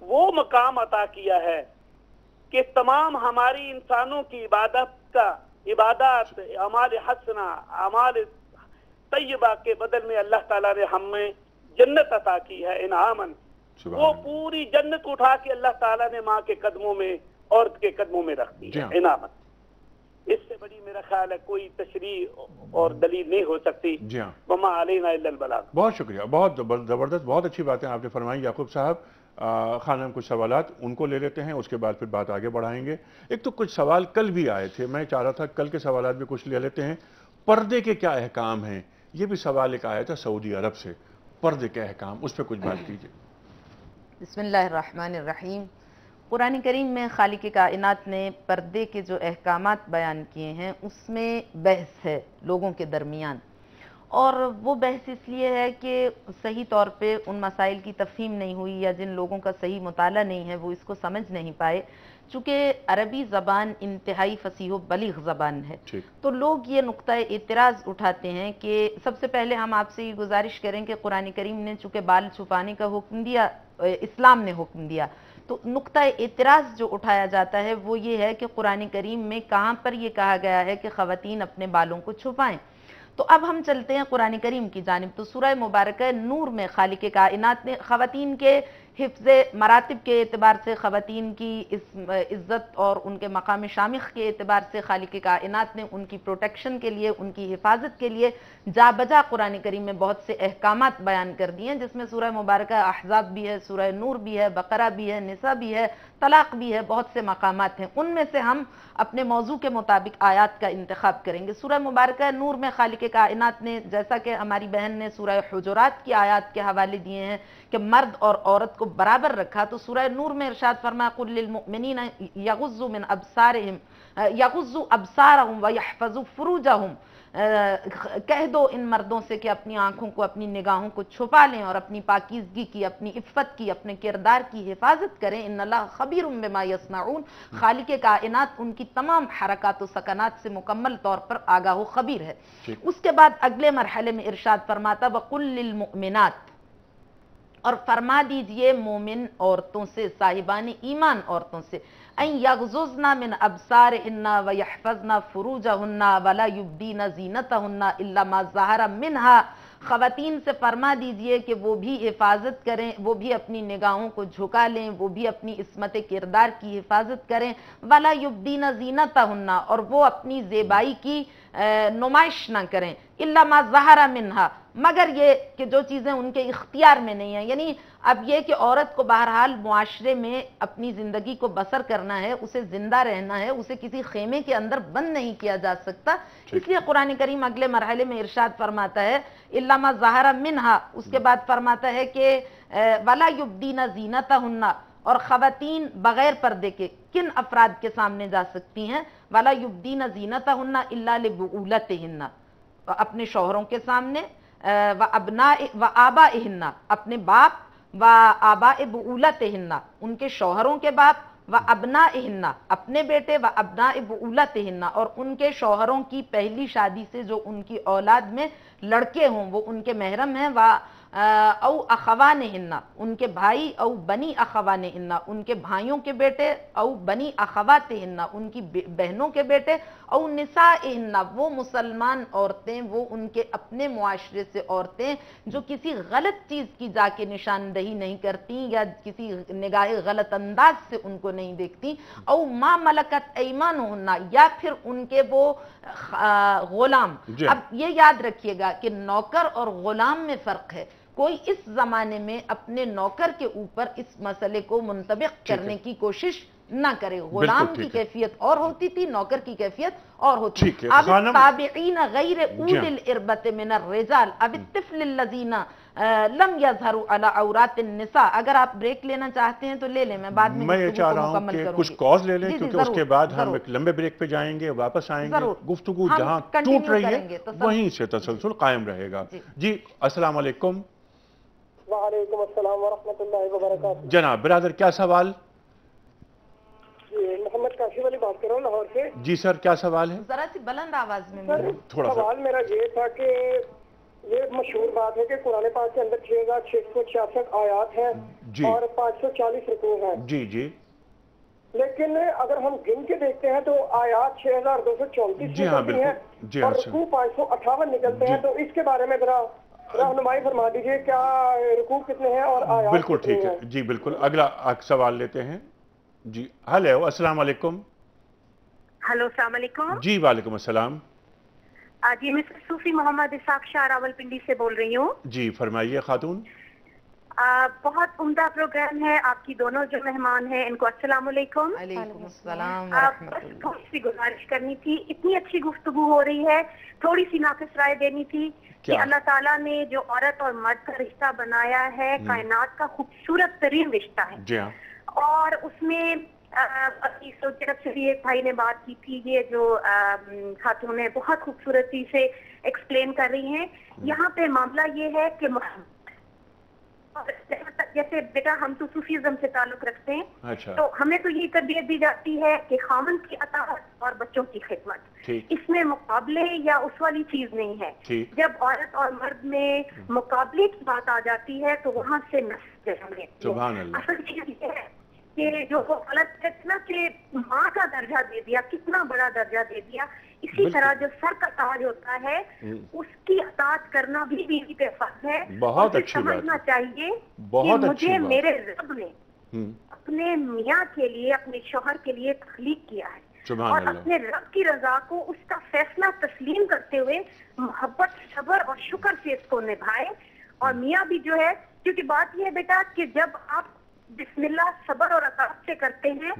وہ مقام عطا کیا ہے کہ تمام ہماری انسانوں کی عبادات، اعمال حسنہ، اعمال طیبہ کے بدل میں اللہ تعالیٰ نے ہمیں جنت عطا کی ہے انعاماً. وہ پوری جنت اٹھا کے اللہ تعالیٰ نے ماں کے قدموں میں، عورت کے قدموں میں رکھ دی ہے انعاماً. اس سے بڑی میرا خیال ہے کوئی تشریح اور دلیل نہیں ہو سکتی. وما علینا الا البلاغ. بہت شکریہ، بہت زبردست، بہت اچھی باتیں آپ نے فرمائی یعقوب صاحب. خانم کچھ سوالات ان کو لے لیتے ہیں، اس کے بعد پھر بات آگے بڑھائیں گے. ایک تو کچھ سوال کل بھی آئے تھے، میں چاہ رہا تھا کل کے سوالات بھی کچھ لے لیتے ہیں. پردے کے کیا احکام ہیں، یہ بھی سوال ایک آیا تھا سعودی عرب سے. پردے کے احکام، اس پہ کچھ بات کیجیے. بسم اللہ الرحمن الرحیم. قرآن کریم میں خالق کائنات نے پردے کے جو احکامات بیان کیے ہیں اس میں بحث ہے لوگوں کے درمیان، اور وہ بحث اس لیے ہے کہ صحیح طور پہ ان مسائل کی تفہیم نہیں ہوئی، یا جن لوگوں کا صحیح مطالعہ نہیں ہے وہ اس کو سمجھ نہیں پائے. چونکہ عربی زبان انتہائی فصیح و بلیغ زبان ہے، تو لوگ یہ نقطہ اعتراض اٹھاتے ہیں کہ سب سے پہلے ہم آپ سے یہ گزارش کریں کہ قرآن کریم نے چونکہ بال چھپانے کا حکم دیا، اسلام نے حکم دیا، تو نقطہ اعتراض جو اٹھایا جاتا ہے وہ یہ ہے کہ قرآن کریم میں کہاں پر یہ کہا گیا ہے کہ خواتین اپنے بالوں کو چھپائیں. تو اب ہم چلتے ہیں قرآن کریم کی جانب. تو سورہ مبارکہ نور میں خالق کائنات نے خواتین کے حفظ مراتب کے اعتبار سے خواتین کی عزت اور ان کے مقام شامخ کے اعتبار سے خالق کائنات نے ان کی پروٹیکشن کے لیے، ان کی حفاظت کے لیے جا بجا قرآن کریم میں بہت سے احکامات بیان کر دیے ہیں، جس میں سورہ مبارکہ احزاب بھی ہے، سورہ نور بھی ہے، بقرہ بھی ہے، نساء بھی ہے، طلاق بھی ہے، بہت سے مقامات ہیں۔ ان میں سے ہم اپنے موضوع کے مطابق آیات کا انتخاب کریں گے۔ سورہ مبارکہ نور میں خالق کائنات نے، جیسا کہ ہماری بہن نے سورہ حجرات کی آیات کے حوالے دیے ہیں کہ مرد اور عورت کو برابر رکھا، تو سورہ نور میں ارشاد فرمایا قُل لِّلْمُؤْمِنِينَ يَغُضُّوا مِنْ أَبْصَارِهِمْ يَغُضُّوا أَبْصَارَهُمْ وَيَحْفَظُوا فُرُوجَهُمْ، کہہ دو ان مردوں سے کہ اپنی آنکھوں کو، اپنی نگاہوں کو چھپا لیں اور اپنی پاکیزگی کی، اپنی عفت کی، اپنے کردار کی حفاظت کریں۔ ان اللہ خبیر بما یصنعون، خالق کائنات ان کی تمام حرکات و سکنات سے مکمل طور پر آگاہ و خبیر ہے۔ اس کے بعد اگلے مرحلے میں ارشاد فرماتا وَقُلْ لِلْمُؤْمِنَاتِ، اور فرما دیجئے مومن عورتوں سے، صاحبان ایمان عورتوں سے، ان یغضضن من ابصارهن ویحفظن فروجهن ولا یبدین زینتهن الا ما ظہر منها، خواتین سے فرما دیجئے کہ وہ بھی حفاظت کریں، وہ بھی اپنی نگاہوں کو جھکا لیں، وہ بھی اپنی عصمت کردار کی حفاظت کریں، ولا یبدین زینتهن، اور وہ اپنی زیبائی کی نمائش نہ کریں، الا ما ظہر منها، مگر یہ کہ جو چیزیں ان کے اختیار میں نہیں ہیں۔ یعنی اب یہ کہ عورت کو بہرحال معاشرے میں اپنی زندگی کو بسر کرنا ہے، اسے زندہ رہنا ہے، اسے کسی خیمے کے اندر بند نہیں کیا جا سکتا، اس لیے قرآن کریم اگلے مرحلے میں ارشاد فرماتا ہے الا ما ظہر منها، اس کے بعد فرماتا ہے کہ ولا یبدین زینتہن، اور خواتین بغیر پردے کے کن افراد کے سامنے جا سکتی ہیں، ولا یبدین زینتہن الا لبعولتہن، اپنے شوہروں کے سامنے، وآبائہن، اپنے باپ، وآباء بعولتہن، ان کے شوہروں کے باپ، وابنائہن، اپنے بیٹے، وابناء بعولتہن، اور ان کے شوہروں کی پہلی شادی سے جو ان کی اولاد میں لڑکے ہوں وہ ان کے محرم ہیں، او اخوانہن، ان کے بھائی، او بنی اخوانہن، ان کے بھائیوں کے بیٹے، او بنی اخواتہن، ان کی بہنوں کے بیٹے، او نسائہن، وہ مسلمان عورتیں، وہ ان کے اپنے معاشرے سے عورتیں جو کسی غلط چیز کی جا کے نشاندہی نہیں کرتی یا کسی نگاہ غلط انداز سے ان کو نہیں دیکھتی، او ما ملکت ایمانہن، یا پھر ان کے وہ غلام۔ اب یہ یاد رکھیے گا کہ نوکر اور غلام میں فرق ہے، کوئی اس زمانے میں اپنے نوکر کے اوپر اس مسئلے کو منطبق کرنے کی کوشش نہ کرے۔ غلام کی کیفیت اور ہوتی تھی، نوکر کی کیفیت اور ہوتی تھی۔ اب التابعین غیر اول الاربۃ من الرجال اب الطفل الذین لم یظہروا علی عورات النساء۔ اگر آپ بریک لینا چاہتے ہیں تو لے لیں، میں بعد میں یہ چاہ رہا ہوں کہ کچھ کاز لے لیں کیونکہ اس کے بعد ہم ایک لمبے بریک پہ جائیں گے، واپس آئیں گے، گفتگو جہاں ٹوٹ رہی ہے وہیں سے تسلسل قائم رہے گا۔ جی السلام علیکم۔ وعلیکم السلام ورحمۃ اللہ وبرکاتہ۔ جناب برادر کیا سوال؟ محمد کاشف علی بات کر رہا ہوں لاہور سے۔ جی سر کیا سوال ہے؟ ذرا سی بلند آواز میں تھوڑا سوال میرا یہ تھا کہ یہ مشہور بات ہے کہ قرآن پاک کے اندر 6666 آیات ہیں اور 540 رکوع ہیں۔ جی جی، لیکن اگر ہم گن کے دیکھتے ہیں تو آیات 6234 نکلتی ہیں اور رکوع 558 نکلتے ہیں، تو اس کے بارے میں ذرا رہنمائی فرما دیجیے، کیا رکوع کتنے ہیں اور آیات بالکل ٹھیک ہے۔ جی بالکل، اگلا سوال لیتے ہیں۔ جی ہلو، السلام علیکم۔ ہلو السلام علیکم۔ جی وعلیکم السلام۔ جی میں صوفی محمد اسحاق شاہ راولپنڈی سے بول رہی ہوں۔ جی فرمائیے خاتون۔ بہت عمدہ پروگرام ہے، آپ کی دونوں جو مہمان ہیں ان کو السلام علیکم۔ وعلیکم السلام۔ بس تھوڑی سی گزارش کرنی تھی، اتنی اچھی گفتگو ہو رہی ہے، تھوڑی سی ناقص رائے دینی تھی کہ اللہ تعالیٰ نے جو عورت اور مرد کا رشتہ بنایا ہے کائنات کا خوبصورت ترین رشتہ ہے۔ جی ہاں، اور اس میں اپنی طرف سے بھی ایک بھائی نے بات کی تھی، یہ جو خاتون نے بہت خوبصورتی سے ایکسپلین کر رہی ہیں۔ یہاں پہ معاملہ یہ ہے کہ جیسے بیٹا ہم تو صوفیزم سے تعلق رکھتے ہیں، تو ہمیں تو یہ تربیت دی جاتی ہے کہ خاوند کی اطاعت اور بچوں کی خدمت، اس میں مقابلے یا اس والی چیز نہیں ہے۔ جب عورت اور مرد میں مقابلے کی بات آ جاتی ہے تو وہاں سے نسل جنم۔ اصل چیز یہ ہے کہ جو وہ غلط ہے نا کہ ماں کا درجہ دے دیا، کتنا بڑا درجہ دے دیا، اس اسی طرح جو سر کا تاج ہوتا ہے اس کی اطاعت کرنا بھی بیوی پہ فرض ہے. بہت اچھی بات. سمجھنا چاہیے کہ مجھے میرے رب نے اپنے میاں کے لیے اپنے شوہر کے لیے تخلیق کیا ہے اور اپنے رب کی رضا کو اس کا فیصلہ تسلیم کرتے ہوئے محبت صبر اور شکر سے اس کو نبھائے. اور میاں بھی جو ہے, کیونکہ بات یہ ہے بیٹا کہ جب آپ بسم اللہ صبر اور اطاعت سے کرتے ہیں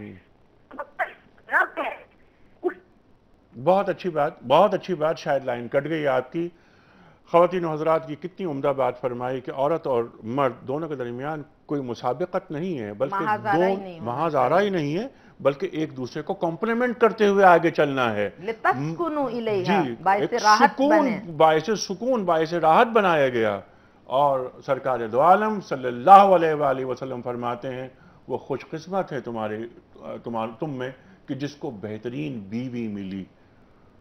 رب ہے. بہت اچھی بات, بہت اچھی بات. شاید لائن کٹ گئی آپ کی. خواتین و حضرات کی کتنی عمدہ بات فرمائی کہ عورت اور مرد دونوں کے درمیان کوئی مسابقت نہیں ہے, بلکہ محاذ آرا ہی نہیں ہے, بلکہ ایک دوسرے کو کمپلیمنٹ کرتے ہوئے آگے چلنا ہے. جی, باعث سکون, باعث راحت بنایا گیا. اور سرکار دو عالم صلی اللہ علیہ وآلہ وسلم فرماتے ہیں وہ خوش قسمت ہے تم میں کہ جس کو بہترین بیوی ملی.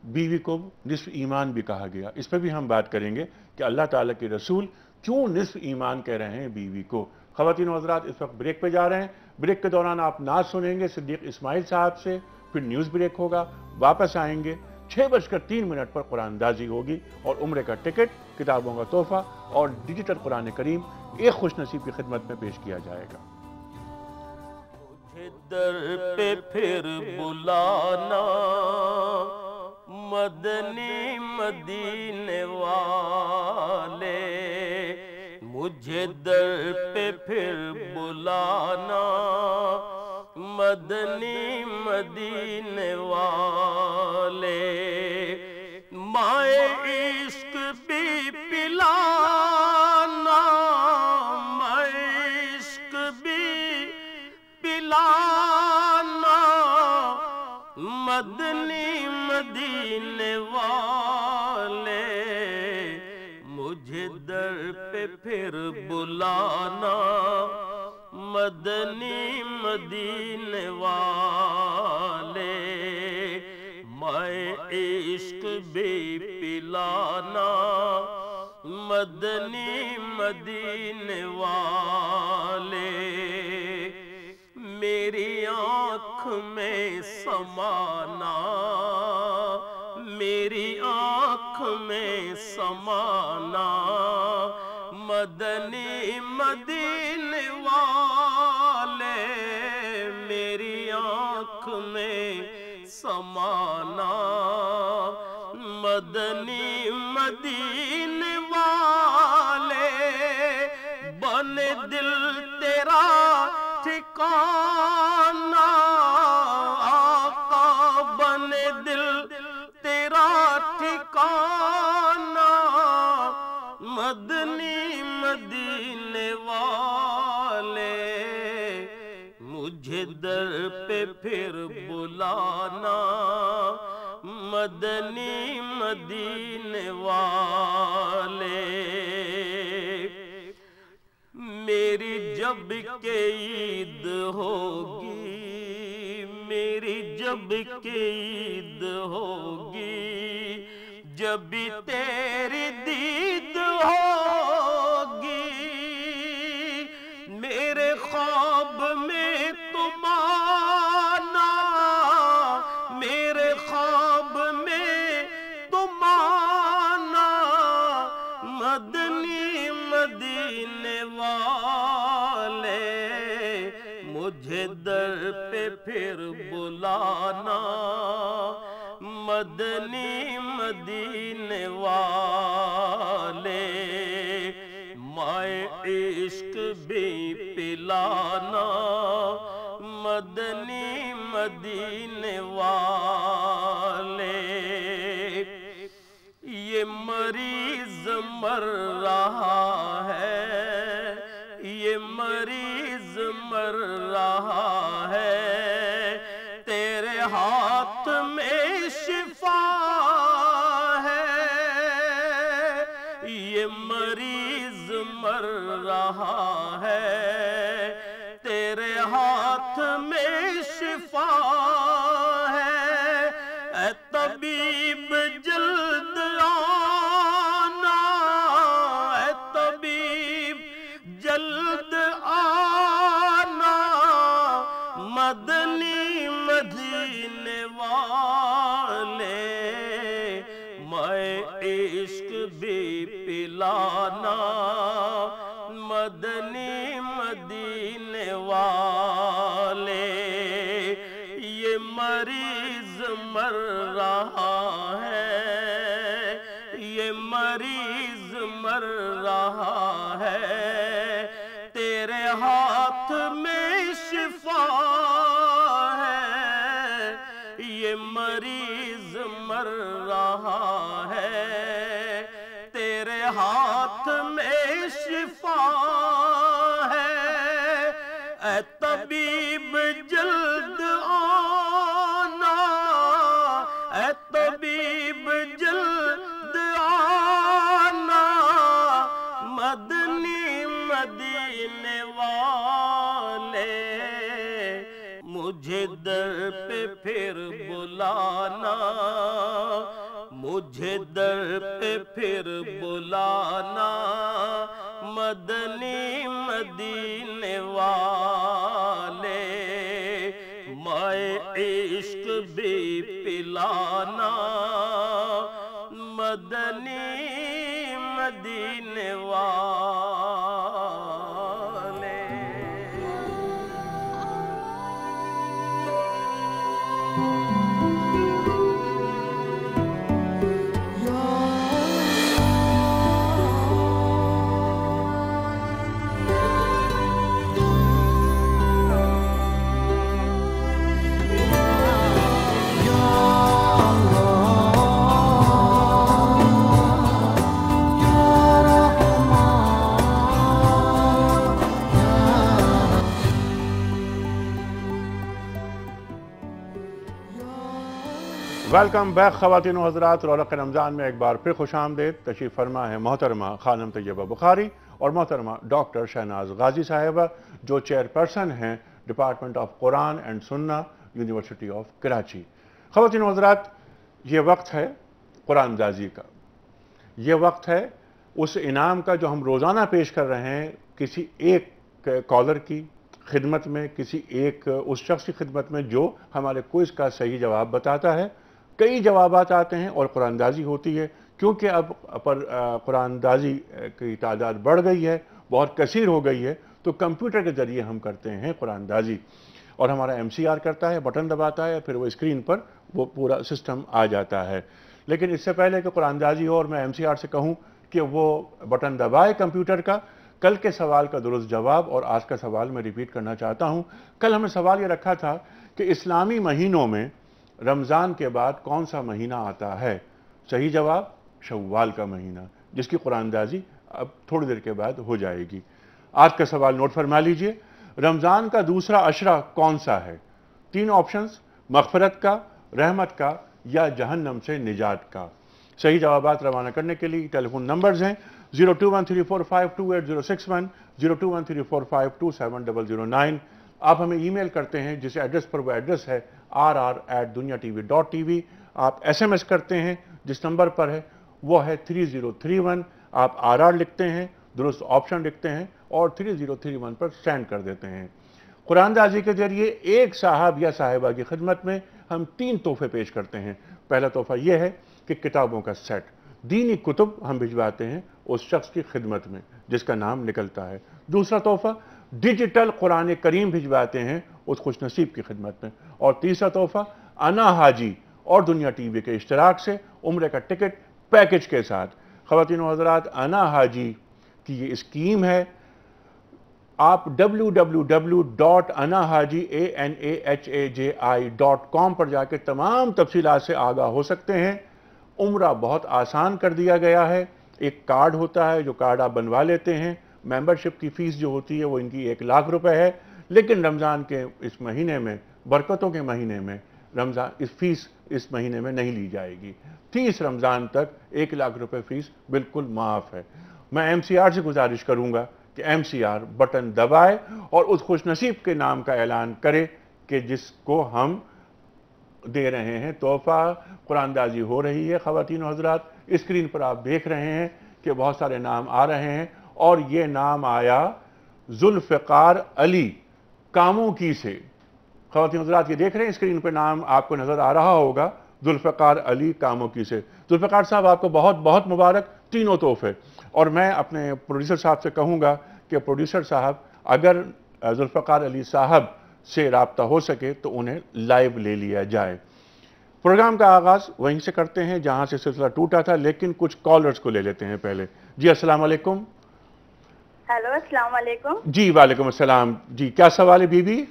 بیوی کو نصف ایمان بھی کہا گیا. اس پہ بھی ہم بات کریں گے کہ اللہ تعالیٰ کے رسول کیوں نصف ایمان کہہ رہے ہیں بیوی کو. خواتین و حضرات اس وقت بریک پہ جا رہے ہیں. بریک کے دوران آپ نعت سنیں گے صدیق اسماعیل صاحب سے, پھر نیوز بریک ہوگا, واپس آئیں گے. 6:03 پر قرآن دازی ہوگی اور عمرے کا ٹکٹ, کتابوں کا تحفہ اور ڈیجیٹل قرآن کریم ایک خوش نصیب کی خدمت میں پیش کیا جائے گا. مجھے در پہ پھر بلانا مدنی مدینے والے, مجھے در پہ پھر بلانا مدنی مدینے والے, مائے عشق بھی پلانا, مائے عشق بھی پلانا مدنی مدینے والے, مجھے در پہ پھر بلانا مدنی مدینے والے, مائے عشق بھی پلانا مدنی مدینے والے. میری آنکھ میں سمانا, میری آنکھ میں سمانا مدنی مدینے والے, میری آنکھ میں سمانا مدنی مدینے والے, بن دل تیرا ٹھکانا آقا, بن دل تیرا ٹھکانا مدنی مدینے والے, مجھے در پہ پھر بلانا مدنی مدینے والے. میری جب کہ عید ہوگی, میری جب کہ عید ہوگی, جب تیری دید ہوگی, میرے خواب میں تم آنا, میرے خواب میں تم آنا مدنی مدینے والے, مجھے در پہ پھر بلانا مدنی مدینے والے, مائے عشق بھی پلانا مدنی مدینے والے. یہ مریض مر رہا ہے, یہ مریض مر رہا ہے, تیرے ہاتھ میں شفا ہے, یہ مریض مر رہا ہے, تیرے ہاتھ میں شفا ہے, اے طبیب جلد آنا, اے طبیب عشق بھی پلانا مدنی مدینے والے یہ مریض مر رہا ہے یہ مریض مر رہا ہے تیرے ہاتھ میں شفا ہے یہ مریض مر رہا ہے تیرے ہاتھ میں شفا ہے اے طبیب جلد آنا اے طبیب جلد آنا مدنی مدینے والے مجھے در پہ پھر بلانا مجھے در پہ پھر بلانا مدنی مدینے والے مائے عشق بھی پلانا مدنی مدینے والے ویلکم بیک خواتین و حضرات، رونق رمضان میں ایک بار پھر خوش آمدید۔ تشریف فرما ہے محترمہ خانم طیبہ بخاری اور محترمہ ڈاکٹر شہناز غازی صاحبہ جو چیئرپرسن ہیں ڈپارٹمنٹ آف قرآن اینڈ سنہ یونیورسٹی آف کراچی۔ خواتین و حضرات، یہ وقت ہے قرآن اندازی کا، یہ وقت ہے اس انعام کا جو ہم روزانہ پیش کر رہے ہیں کسی ایک کالر کی خدمت میں، کسی ایک اس شخص کی خدمت میں جو ہمارے کوئز کا صحیح جواب بتاتا ہے۔ کئی جوابات آتے ہیں اور قرآن اندازی ہوتی ہے، کیونکہ اب قرآن اندازی کی تعداد بڑھ گئی ہے، بہت کثیر ہو گئی ہے، تو کمپیوٹر کے ذریعے ہم کرتے ہیں قرآن اندازی، اور ہمارا MCR کرتا ہے، بٹن دباتا ہے، پھر وہ اسکرین پر وہ پورا سسٹم آ جاتا ہے۔ لیکن اس سے پہلے کہ قرآن اندازی ہو اور میں MCR سے کہوں کہ وہ بٹن دبائے کمپیوٹر کا، کل کے سوال کا درست جواب اور آج کا سوال میں ریپیٹ کرنا چاہتا ہوں۔ کل ہم نے سوال یہ رکھا تھا کہ اسلامی مہینوں میں رمضان کے بعد کون سا مہینہ آتا ہے؟ صحیح جواب شوال کا مہینہ، جس کی قرآن اندازی اب تھوڑی دیر کے بعد ہو جائے گی۔ آج کا سوال نوٹ فرما لیجئے، رمضان کا دوسرا عشرہ کون سا ہے؟ تین آپشنز، مغفرت کا، رحمت کا یا جہنم سے نجات کا۔ صحیح جوابات روانہ کرنے کے لیے ٹیلی فون نمبرز ہیں 021345286061 021345270009۔ آپ ہمیں ای میل کرتے ہیں جس ایڈریس پر وہ ایڈریس ہے rr@dunyatv.tv۔ آپ SMS کرتے ہیں جس نمبر پر ہے وہ ہے 3031۔ آپ RR لکھتے ہیں، درست آپشن لکھتے ہیں اور 3031 پر سینڈ کر دیتے ہیں۔ قرآن اندازی کے ذریعے ایک صاحب یا صاحبہ کی خدمت میں ہم 3 تحفے پیش کرتے ہیں۔ پہلا تحفہ یہ ہے کہ کتابوں کا سیٹ، دینی کتب ہم بھجواتے ہیں اس شخص کی خدمت میں جس کا نام نکلتا ہے۔ دوسرا تحفہ ڈیجیٹل قرآن کریم بھجواتے ہیں اس خوش نصیب کی خدمت میں۔ اور تیسرا تحفہ انا حاجی اور دنیا ٹی وی کے اشتراک سے عمرے کا ٹکٹ پیکج کے ساتھ۔ خواتین و حضرات، انا حاجی کی یہ اسکیم ہے، آپ www.anahaji.com پر جا کے تمام تفصیلات سے آگاہ ہو سکتے ہیں۔ عمرہ بہت آسان کر دیا گیا ہے، ایک کارڈ ہوتا ہے جو کارڈ آپ بنوا لیتے ہیں، ممبرشپ کی فیس جو ہوتی ہے وہ ان کی 1 لاکھ روپے ہے، لیکن رمضان کے اس مہینے میں، برکتوں کے مہینے میں، رمضان اس فیس اس مہینے میں نہیں لی جائے گی۔ 30 رمضان تک 1 لاکھ روپے فیس بالکل معاف ہے۔ میں MCR سے گزارش کروں گا کہ MCR بٹن دبائے اور اس خوش نصیب کے نام کا اعلان کرے کہ جس کو ہم دے رہے ہیں تحفہ۔ قرآن اندازی ہو رہی ہے خواتین و حضرات، اسکرین پر آپ دیکھ رہے ہیں کہ بہت سارے نام آ رہے ہیں، اور یہ نام آیا ذوالفقار علی کاموں کی سے۔ خواتین و حضرات، یہ دیکھ رہے ہیں اسکرین پہ نام آپ کو نظر آ رہا ہوگا، ذوالفقار علی کاموکی سے. ذوالفقار صاحب آپ کو بہت بہت مبارک تینوں تحفے. اور میں اپنے پروڈیوسر صاحب سے کہوں گا کہ پروڈیوسر صاحب اگر ذوالفقار علی صاحب سے رابطہ ہو سکے تو انہیں لائیو لے لیا جائے. پروگرام کا آغاز وہیں سے کرتے ہیں جہاں سے سلسلہ ٹوٹا تھا، لیکن کچھ کالرز کو لے لیتے ہیں پہلے. جی السلام علیکم. ہیلو السلام علیکم. جی وعلیکم السلام. جی کیا سوال ہے بی بی؟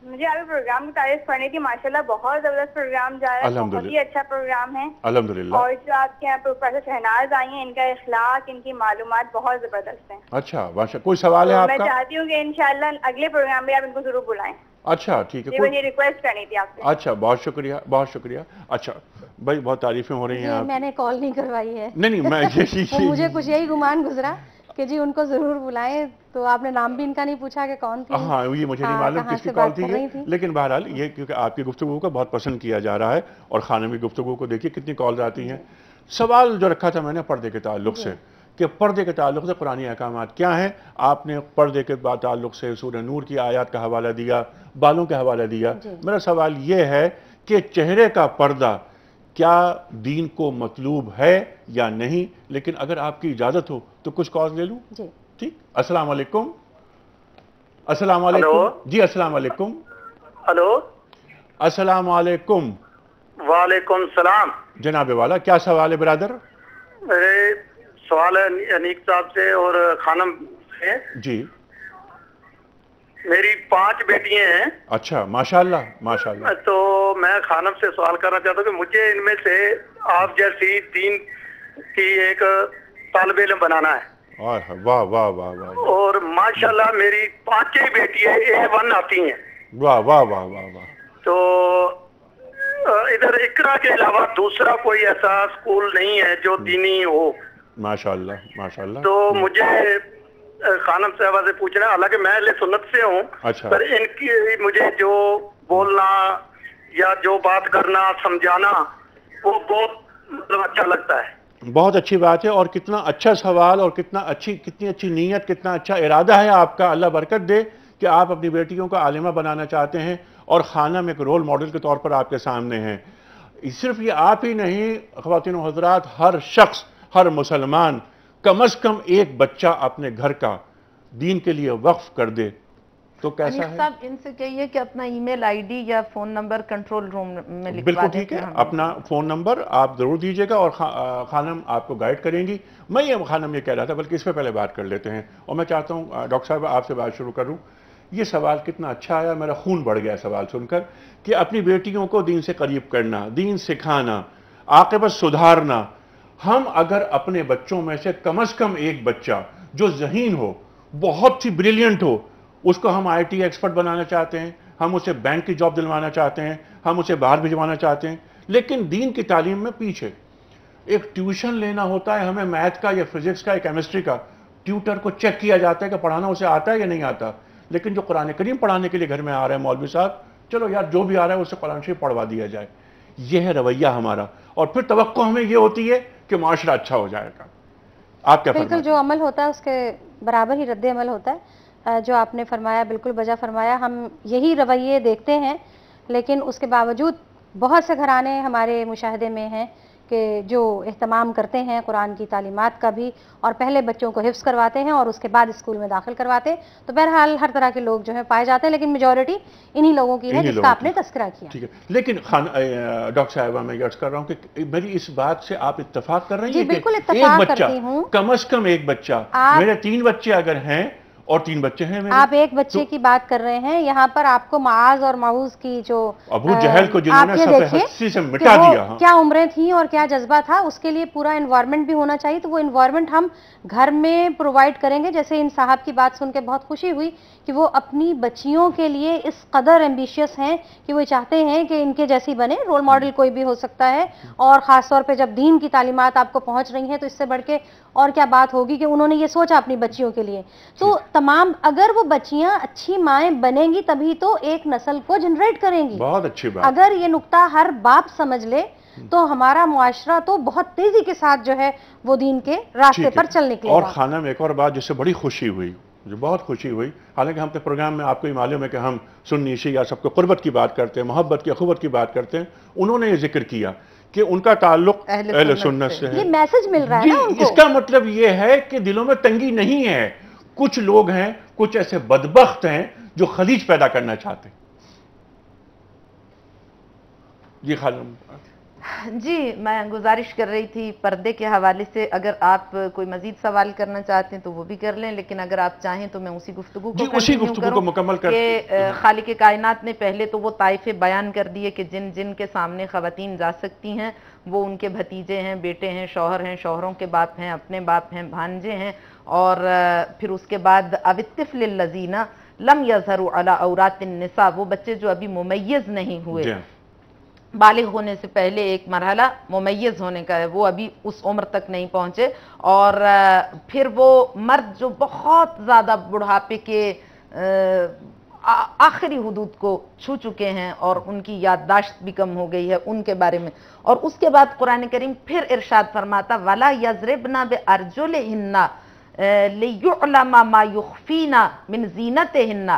مجھے آپ پروگرام کی تعریف کرنی تھی. ماشاءاللہ بہت زبردست پروگرام جا رہا ہے، بہت ہی اچھا پروگرام ہے الحمدللہ. اور جو آپ کے یہاں پروفیسر شہناز آئی ہیں، ان کا اخلاق، ان کی معلومات بہت زبردست ہیں. اچھا ماشاء. کوئی سوال ہے آپ کا؟ میں چاہتی ہوں کہ انشاءاللہ اگلے پروگرام میں آپ ان کو ضرور بلائیں. اچھا ٹھیک ہے. مجھے ریکویسٹ کرنی تھی آپ سے. اچھا بہت شکریہ بہت شکریہ. اچھا بھائی بہت تعریفیں ہو رہی ہیں. میں نے کال نہیں کروائی ہے. نہیں میں مجھے کچھ یہی گمان گزرا کہ جی ان کو ضرور بلائیں، تو آپ نے نام بھی ان کا نہیں پوچھا کہ کون تھی. ہاں یہ مجھے نہیں معلوم کس کی کال تھی، لیکن بہرحال یہ کیونکہ آپ کی گفتگو کو بہت پسند کیا جا رہا ہے اور خانمی گفتگو کو دیکھیے کتنی کالز آتی ہیں. سوال جو رکھا تھا میں نے پردے کے تعلق سے کہ پردے کے تعلق سے قرآنی احکامات کیا ہیں. آپ نے پردے کے تعلق سے سورہ نور کی آیات کا حوالہ دیا، بالوں کا حوالہ دیا. میرا سوال یہ ہے کہ چہرے کا پردہ کیا دین کو مطلوب ہے یا نہیں؟ لیکن اگر آپ کی اجازت ہو تو کچھ کالز لے لوں. جی ٹھیک. السلام علیکم. السلام علیکم. جی السلام علیکم. ہلو السلام علیکم. وعلیکم السلام. جناب والا کیا سوال ہے برادر؟ میرے سوال ہے انیک صاحب سے اور خانم سے. جی میری 5 بیٹیاں ہیں. اچھا ماشاءاللہ ماشاءاللہ. تو میں خانم سے سوال کرنا چاہتا ہوں کہ مجھے ان میں سے آپ جیسی دین کی ایک طالب علم بنانا ہے. واہ واہ واہ واہ. اور ماشاءاللہ میری 5 بیٹیاں A1 آتی ہیں. واہ واہ واہ واہ واہ. تو ادھر اقرا کے علاوہ دوسرا کوئی ایسا اسکول نہیں ہے جو دینی ہو. ماشاءاللہ ماشاءاللہ. تو مجھے خانم صاحبہ سے پوچھنا ہے، حالانکہ میں اہل سنت سے ہوں، پر ان کی مجھے جو بولنا یا جو بات کرنا سمجھانا وہ بہت اچھا لگتا ہے. بہت اچھی بات ہے اور کتنا اچھا سوال اور کتنی اچھی نیت، کتنا اچھا ارادہ ہے آپ کا. اللہ برکت دے کہ آپ اپنی بیٹیوں کو عالمہ بنانا چاہتے ہیں اور خانم ایک رول ماڈل کے طور پر آپ کے سامنے ہیں. صرف یہ آپ ہی نہیں خواتین و حضرات، ہر شخص، ہر مسلمان کم از کم ایک بچہ اپنے گھر کا دین کے لیے وقف کر دے تو کیسا ہے؟ صاحب ان سے کہیے کہ اپنا ای میل آئی ڈی یا فون نمبر کنٹرول روم میں لکھوا دیں. بالکل ٹھیک ہے. اپنا فون نمبر آپ ضرور دیجیے گا اور خانم آپ کو گائیڈ کریں گی. میں خانم یہ کہہ رہا تھا بلکہ اس پہ پہلے بات کر لیتے ہیں اور میں چاہتا ہوں ڈاکٹر صاحب آپ سے بات شروع کروں. یہ سوال کتنا اچھا آیا، میرا خون بڑھ گیا سوال سن کر کہ اپنی بیٹیوں کو دین سے قریب کرنا، دین سکھانا، عاقبت سدھارنا. ہم اگر اپنے بچوں میں سے کم از کم ایک بچہ جو ذہین ہو، بہت ہی بریلینٹ ہو، اس کو ہم آئی ٹی ایکسپرٹ بنانا چاہتے ہیں، ہم اسے بینک کی جاب دلوانا چاہتے ہیں، ہم اسے باہر بھجوانا چاہتے ہیں، لیکن دین کی تعلیم میں پیچھے. ایک ٹیوشن لینا ہوتا ہے ہمیں، میتھ کا یا فزکس کا یا کیمسٹری کا. ٹیوٹر کو چیک کیا جاتا ہے کہ پڑھانا اسے آتا ہے یا نہیں آتا. لیکن جو قرآن کریم پڑھانے کے لیے گھر میں آ رہے ہیں مولوی صاحب، چلو یار جو بھی آ رہا ہے اسے قرآن شریف پڑھوا دیا جائے. یہ ہے رویہ ہمارا اور پھر توقع ہمیں یہ ہوتی ہے کہ معاشرہ اچھا ہو جائے گا. آپ کیا فرماتے ہیں؟ بالکل جو عمل ہوتا ہے اس کے برابر ہی رد عمل ہوتا ہے. جو آپ نے فرمایا بالکل بجا فرمایا. ہم یہی رویے دیکھتے ہیں لیکن اس کے باوجود بہت سے گھرانے ہمارے مشاہدے میں ہیں کہ جو اہتمام کرتے ہیں قرآن کی تعلیمات کا بھی اور پہلے بچوں کو حفظ کرواتے ہیں اور اس کے بعد اسکول میں داخل کرواتے ہیں. تو بہرحال ہر طرح کے لوگ جو ہیں پائے جاتے ہیں لیکن میجورٹی انہی لوگوں کی ہے جس کا آپ نے تذکرہ کیا. ٹھیک ہے. لیکن ڈاکٹر صاحبہ میں عرض کر رہا ہوں کہ میری اس بات سے آپ اتفاق کر رہی ہیں؟ جی بالکل اتفاق کرتی ہوں. کم از کم ایک بچہ، میرے 3 بچے اگر ہیں اور 3 بچے ہیں میرے. آپ ایک بچے کی بات کر رہے ہیں، یہاں پر آپ کو معاذ اور معوذ کی جو ابو جہل کو جنہوں نے صفحہ ہستی سے مٹا دیا، کیا عمریں تھیں اور کیا جذبہ تھا، اس کے لیے پورا انوائرمنٹ بھی ہونا چاہیے. تو وہ انوائرمنٹ ہم گھر میں پرووائڈ کریں گے. جیسے ان صاحب کی بات سن کے بہت خوشی ہوئی کہ وہ اپنی بچیوں کے لیے اس قدر ایمبیشیس ہیں کہ وہ چاہتے ہیں کہ ان کے جیسی بنے. رول ماڈل کوئی بھی ہو سکتا ہے اور خاص طور پہ جب دین کی تعلیمات آپ کو پہنچ رہی ہیں تو اس سے بڑھ کے اور کیا بات ہوگی کہ انہوں نے یہ سوچا اپنی بچیوں کے لیے. تو تمام اگر وہ بچیاں اچھی مائیں بنیں گی تبھی تو ایک نسل کو جنریٹ کریں گی. بہت اچھی بات. اگر یہ نقطہ ہر باپ سمجھ لے تو ہمارا معاشرہ تو بہت تیزی کے ساتھ جو ہے وہ دین کے راستے پر چل نکلے گا. اور خانہ میں ایک اور بات جس سے بڑی خوشی ہوئی مجھے بہت خوشی ہوئی. حالانکہ ہم تو پروگرام میں آپ کو ہی معلوم ہے کہ ہم سنی شیعہ سب کو قربت کی بات کرتے ہیں, محبت کی اخوت کی بات کرتے ہیں. انہوں نے یہ ذکر کیا کہ ان کا تعلق اہل سنت سے ہے. یہ میسج مل رہا ہے نا ان کو. اس کا مطلب یہ ہے کہ دلوں میں تنگی نہیں ہے. کچھ لوگ ہیں, کچھ ایسے بدبخت ہیں جو خلیج پیدا کرنا چاہتے ہیں. جی خالم. جی میں گزارش کر رہی تھی پردے کے حوالے سے, اگر آپ کوئی مزید سوال کرنا چاہتے ہیں تو وہ بھی کر لیں, لیکن اگر آپ چاہیں تو میں اسی گفتگو کو مکمل کروں کہ خالق کائنات نے پہلے تو وہ طائفے بیان کر دیے کہ جن جن کے سامنے خواتین جا سکتی ہیں وہ ان کے بھتیجے ہیں, بیٹے ہیں, شوہر ہیں, شوہروں کے باپ ہیں, اپنے باپ ہیں, بھانجے ہیں. اور پھر اس کے بعد الطفل الذین لم یظہروا علی عورات النساء, وہ بچے جو ابھی ممیز نہیں ہوئے, بالغ ہونے سے پہلے ایک مرحلہ ممیز ہونے کا ہے, وہ ابھی اس عمر تک نہیں پہنچے. اور پھر وہ مرد جو بہت زیادہ بڑھاپے کے آخری حدود کو چھو چکے ہیں اور ان کی یادداشت بھی کم ہو گئی ہے, ان کے بارے میں. اور اس کے بعد قرآن کریم پھر ارشاد فرماتا وَلَا يَضْرِبْنَ بِأَرْجُلِهِنَّ لِيُعْلَمَ مَا يُخْفِينَ مِنْ زِينَتِهِنَّ.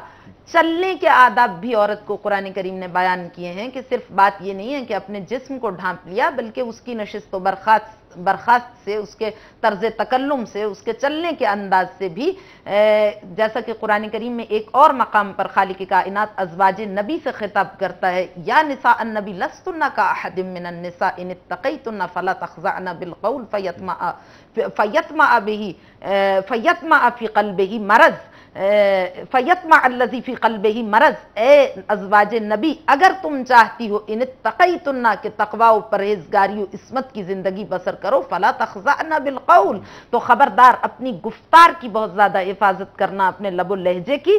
چلنے کے آداب بھی عورت کو قرآن کریم نے بیان کیے ہیں کہ صرف بات یہ نہیں ہے کہ اپنے جسم کو ڈھانپ لیا, بلکہ اس کی نشست و برخاست سے, اس کے طرز تکلم سے, اس کے چلنے کے انداز سے بھی, جیسا کہ قرآن کریم میں ایک اور مقام پر خالق کائنات ازواج نبی سے خطاب کرتا ہے یا نساء النبی لستن کاحد من النساء ان اتقیتن فلا تخضعن بالقول فیطمع فی قلبہ مرض فیطمع الذی فی قلبہ مرض. اے ازواج نبی اگر تم چاہتی ہو ان اتقیتن کہ تقوی و پرہیزگاری و عصمت کی زندگی بسر کرو, فلا تخضعن بالقول, تو خبردار اپنی گفتار کی بہت زیادہ حفاظت کرنا, اپنے لب و لہجے کی.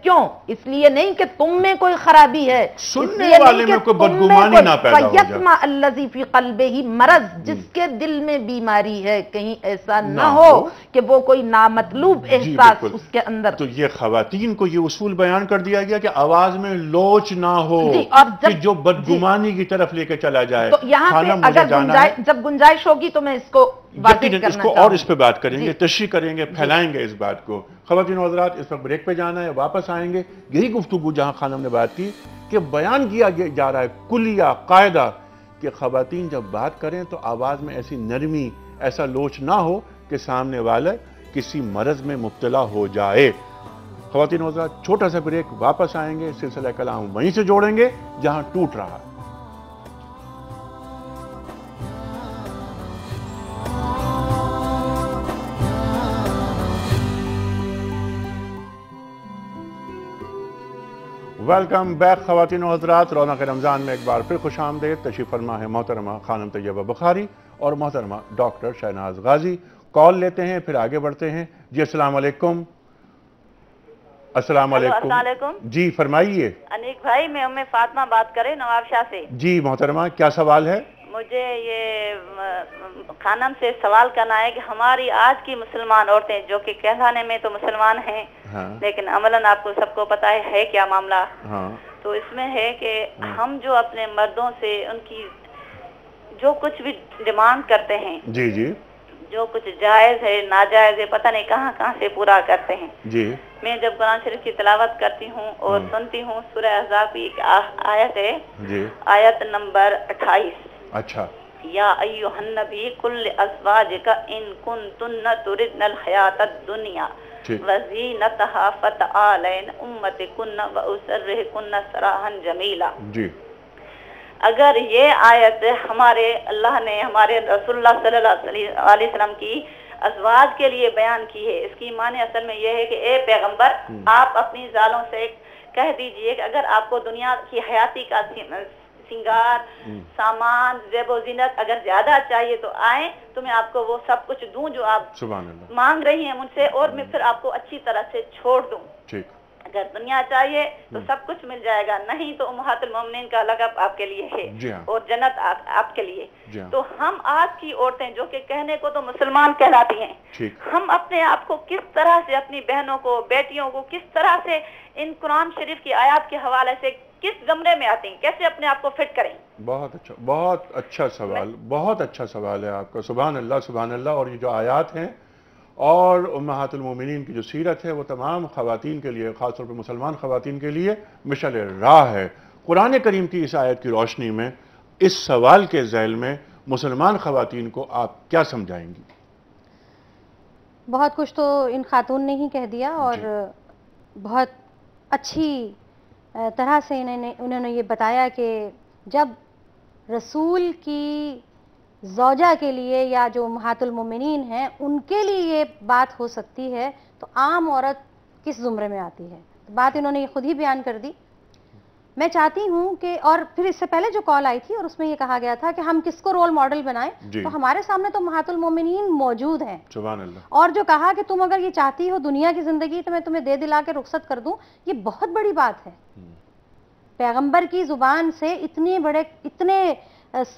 کیوں؟ اس لیے نہیں کہ تم میں کوئی خرابی ہے, سننے والے میں کوئی بدگمانی نہ پیدا ہو جائے. فیطمع الذی فی قلبہ مرض, جس کے دل میں بیماری ہے, کہیں ایسا نہ ہو کہ وہ کوئی نامطلوب احساس اس کے اندر. تو یہ خواتین کو یہ اصول بیان کر دیا گیا کہ آواز میں لوچ نہ ہو, کہ جو بدگمانی کی طرف لے کے چلا جائے. تو یہاں پہ اگر جب گنجائش ہوگی تو میں اس کو واضح کرنا چاہوں گا, اور اس پہ بات کریں گے, تشریح کریں گے, پھیلائیں گے اس بات کو. خواتین و حضرات اس پر بریک پہ جانا ہے, واپس آئیں گے. یہی گفتگو جہاں خانم نے بات کی کہ بیان کیا جا رہا ہے کلیہ قاعدہ کہ خواتین جب بات کریں تو آواز میں ایسی نرمی, ایسا لوچ نہ ہو کہ سامنے والے کسی مرض میں مبتلا ہو جائے. خواتین و حضرات چھوٹا سا بریک, واپس آئیں گے, سلسلہ کلام وہیں سے جوڑیں گے جہاں ٹوٹ رہا. ویلکم بیک خواتین و حضرات. رونق رمضان میں ایک بار پھر خوش آمدید. تشریف فرما ہے محترمہ خانم طیبہ بخاری اور محترمہ ڈاکٹر شہناز غازی. کال لیتے ہیں پھر آگے بڑھتے ہیں. جی السلام علیکم. السلام علیکم. جی فرمائیے. انیک بھائی میں ام فاطمہ بات کریں نواب شاہ سے. جی محترمہ کیا سوال ہے؟ مجھے یہ خانم سے سوال کرنا ہے کہ ہماری آج کی مسلمان عورتیں جو کہ کہلانے میں تو مسلمان ہیں لیکن عملاً آپ کو سب کو پتا ہے کیا معاملہ. تو اس میں ہے کہ ہم جو اپنے مردوں سے ان کی جو کچھ بھی ڈیمانڈ کرتے ہیں, جی جی, جو کچھ جائز ہے ناجائز ہے پتہ نہیں کہاں کہاں سے پورا کرتے ہیں. جی میں جب قرآن شریف کی تلاوت کرتی ہوں اور سنتی ہوں, سورہ احزاب کی ایک آیت ہے, آیت نمبر 28. اچھا. یا ایھا النبی قل ازواجک ان کنتن تردن الحیاۃ الدنیا وزینتہا فتعالین امتکن واسرحکن سراحا جمیلا. جی اگر یہ آیت ہمارے اللہ نے ہمارے رسول اللہ صلی اللہ علیہ وسلم کی ازواج کے لیے بیان کی ہے, اس کی معنی اصل میں یہ ہے کہ اے پیغمبر آپ اپنی زالوں سے کہہ دیجئے کہ اگر آپ کو دنیا کی حیاتی کا سنگار سامان زیب و زینت اگر زیادہ چاہیے تو آئیں, تو میں آپ کو وہ سب کچھ دوں جو آپ مانگ رہی ہیں مجھ سے, اور میں پھر آپ کو اچھی طرح سے چھوڑ دوں. اگر دنیا چاہیے تو سب کچھ مل جائے گا, نہیں تو امہات المومنین کا لقب آپ کے لیے ہے اور جنت آپ کے لیے. تو ہم آج کی عورتیں جو کہ کہنے کو تو مسلمان کہلاتی ہیں, ہم اپنے آپ کو کس طرح سے اپنی بہنوں کو بیٹیوں کو کس طرح سے ان قرآن شریف کی آیات کے حوالے سے کس زمرے میں آتے ہیں, کیسے اپنے آپ کو فٹ کریں؟ بہت اچھا سوال, بہت اچھا سوال ہے آپ کا. سبحان اللہ سبحان اللہ. اور یہ جو آیات ہیں اور امہات المومنین کی جو سیرت ہے وہ تمام خواتین کے لیے، خاص طور پر مسلمان خواتین کے لیے مشعل راہ ہے۔ قرآن کریم کی اس آیت کی روشنی میں اس سوال کے ذیل میں مسلمان خواتین کو آپ کیا سمجھائیں گی؟ بہت کچھ تو ان خاتون نے ہی کہہ دیا، اور بہت اچھی طرح سے انہوں نے یہ بتایا کہ جب رسول کی زوجہ کے لیے یا جو امہات المومنین ہیں ان کے لیے یہ بات ہو سکتی ہے تو عام عورت کس زمرے میں آتی ہے؟ بات انہوں نے خود ہی بیان کر دی۔ میں چاہتی ہوں کہ، اور پھر اس سے پہلے جو کال آئی تھی اور اس میں یہ کہا گیا تھا کہ ہم کس کو رول ماڈل بنائیں، تو ہمارے سامنے تو امہات المومنین موجود ہیں، سبحان اللہ۔ اور جو کہا کہ تم اگر یہ چاہتی ہو دنیا کی زندگی تو میں تمہیں دے دلا کے رخصت کر دوں، یہ بہت بڑی بات ہے۔ پیغمبر کی زبان سے اتنے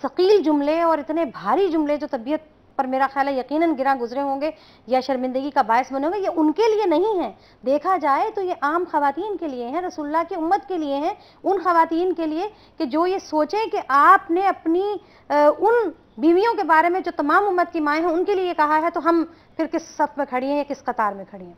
ثقیل جملے اور اتنے بھاری جملے جو طبیعت پر میرا خیال ہے یقیناً گراں گزرے ہوں گے یا شرمندگی کا باعث بنے ہوں گے، یہ ان کے لیے نہیں ہے۔ دیکھا جائے تو یہ عام خواتین کے لیے ہیں، رسول اللہ کی امت کے لیے ہیں، ان خواتین کے لیے کہ جو یہ سوچیں کہ آپ نے اپنی ان بیویوں کے بارے میں جو تمام امت کی مائیں ہیں ان کے لیے کہا ہے، تو ہم پھر کس صف میں کھڑی ہیں یا کس قطار میں کھڑی ہیں؟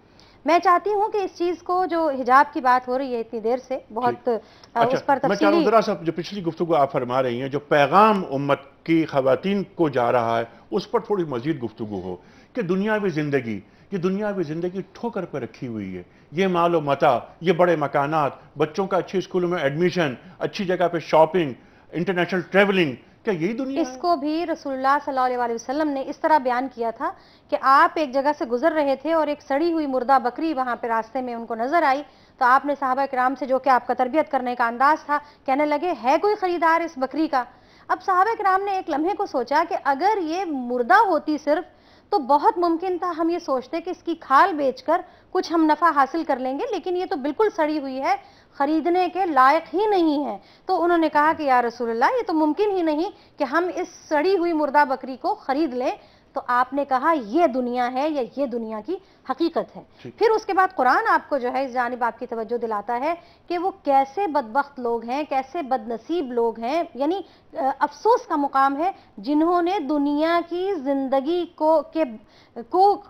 میں چاہتی ہوں کہ اس چیز کو، جو حجاب کی بات ہو رہی ہے اتنی دیر سے، بہت اس پر میں چاہوں ذرا سا جو پچھلی گفتگو آپ فرما رہی ہیں، جو پیغام امت کی خواتین کو جا رہا ہے اس پر تھوڑی مزید گفتگو ہو کہ دنیاوی زندگی، یہ دنیاوی زندگی ٹھوکر پہ رکھی ہوئی ہے، یہ مال و متاع، یہ بڑے مکانات، بچوں کا اچھی اسکولوں میں ایڈمیشن، اچھی جگہ پہ شاپنگ، انٹرنیشنل ٹریولنگ، کیا یہی دنیا ہے؟ اس کو بھی رسول اللہ صلی اللہ علیہ وسلم نے اس طرح بیان کیا تھا کہ آپ ایک جگہ سے گزر رہے تھے اور ایک سڑی ہوئی مردہ بکری وہاں پہ راستے میں ان کو نظر آئی، تو آپ نے صحابہ کرام سے، جو کہ آپ کا تربیت کرنے کا انداز تھا، کہنے لگے ہے کوئی خریدار اس بکری کا؟ اب صحابہ کرام نے ایک لمحے کو سوچا کہ اگر یہ مردہ ہوتی صرف تو بہت ممکن تھا ہم یہ سوچتے کہ اس کی کھال بیچ کر کچھ ہم نفع حاصل کر لیں گے، لیکن یہ تو بالکل سڑی ہوئی ہے، خریدنے کے لائق ہی نہیں ہے۔ تو انہوں نے کہا کہ یا رسول اللہ یہ تو ممکن ہی نہیں کہ ہم اس سڑی ہوئی مردہ بکری کو خرید لیں۔ تو آپ نے کہا یہ دنیا ہے یا یہ دنیا کی حقیقت ہے۔ پھر اس کے بعد قرآن آپ کو جو ہے اس جانب آپ کی توجہ دلاتا ہے کہ وہ کیسے بدبخت لوگ ہیں، کیسے بد نصیب لوگ ہیں، یعنی افسوس کا مقام ہے جنہوں نے دنیا کی زندگی کو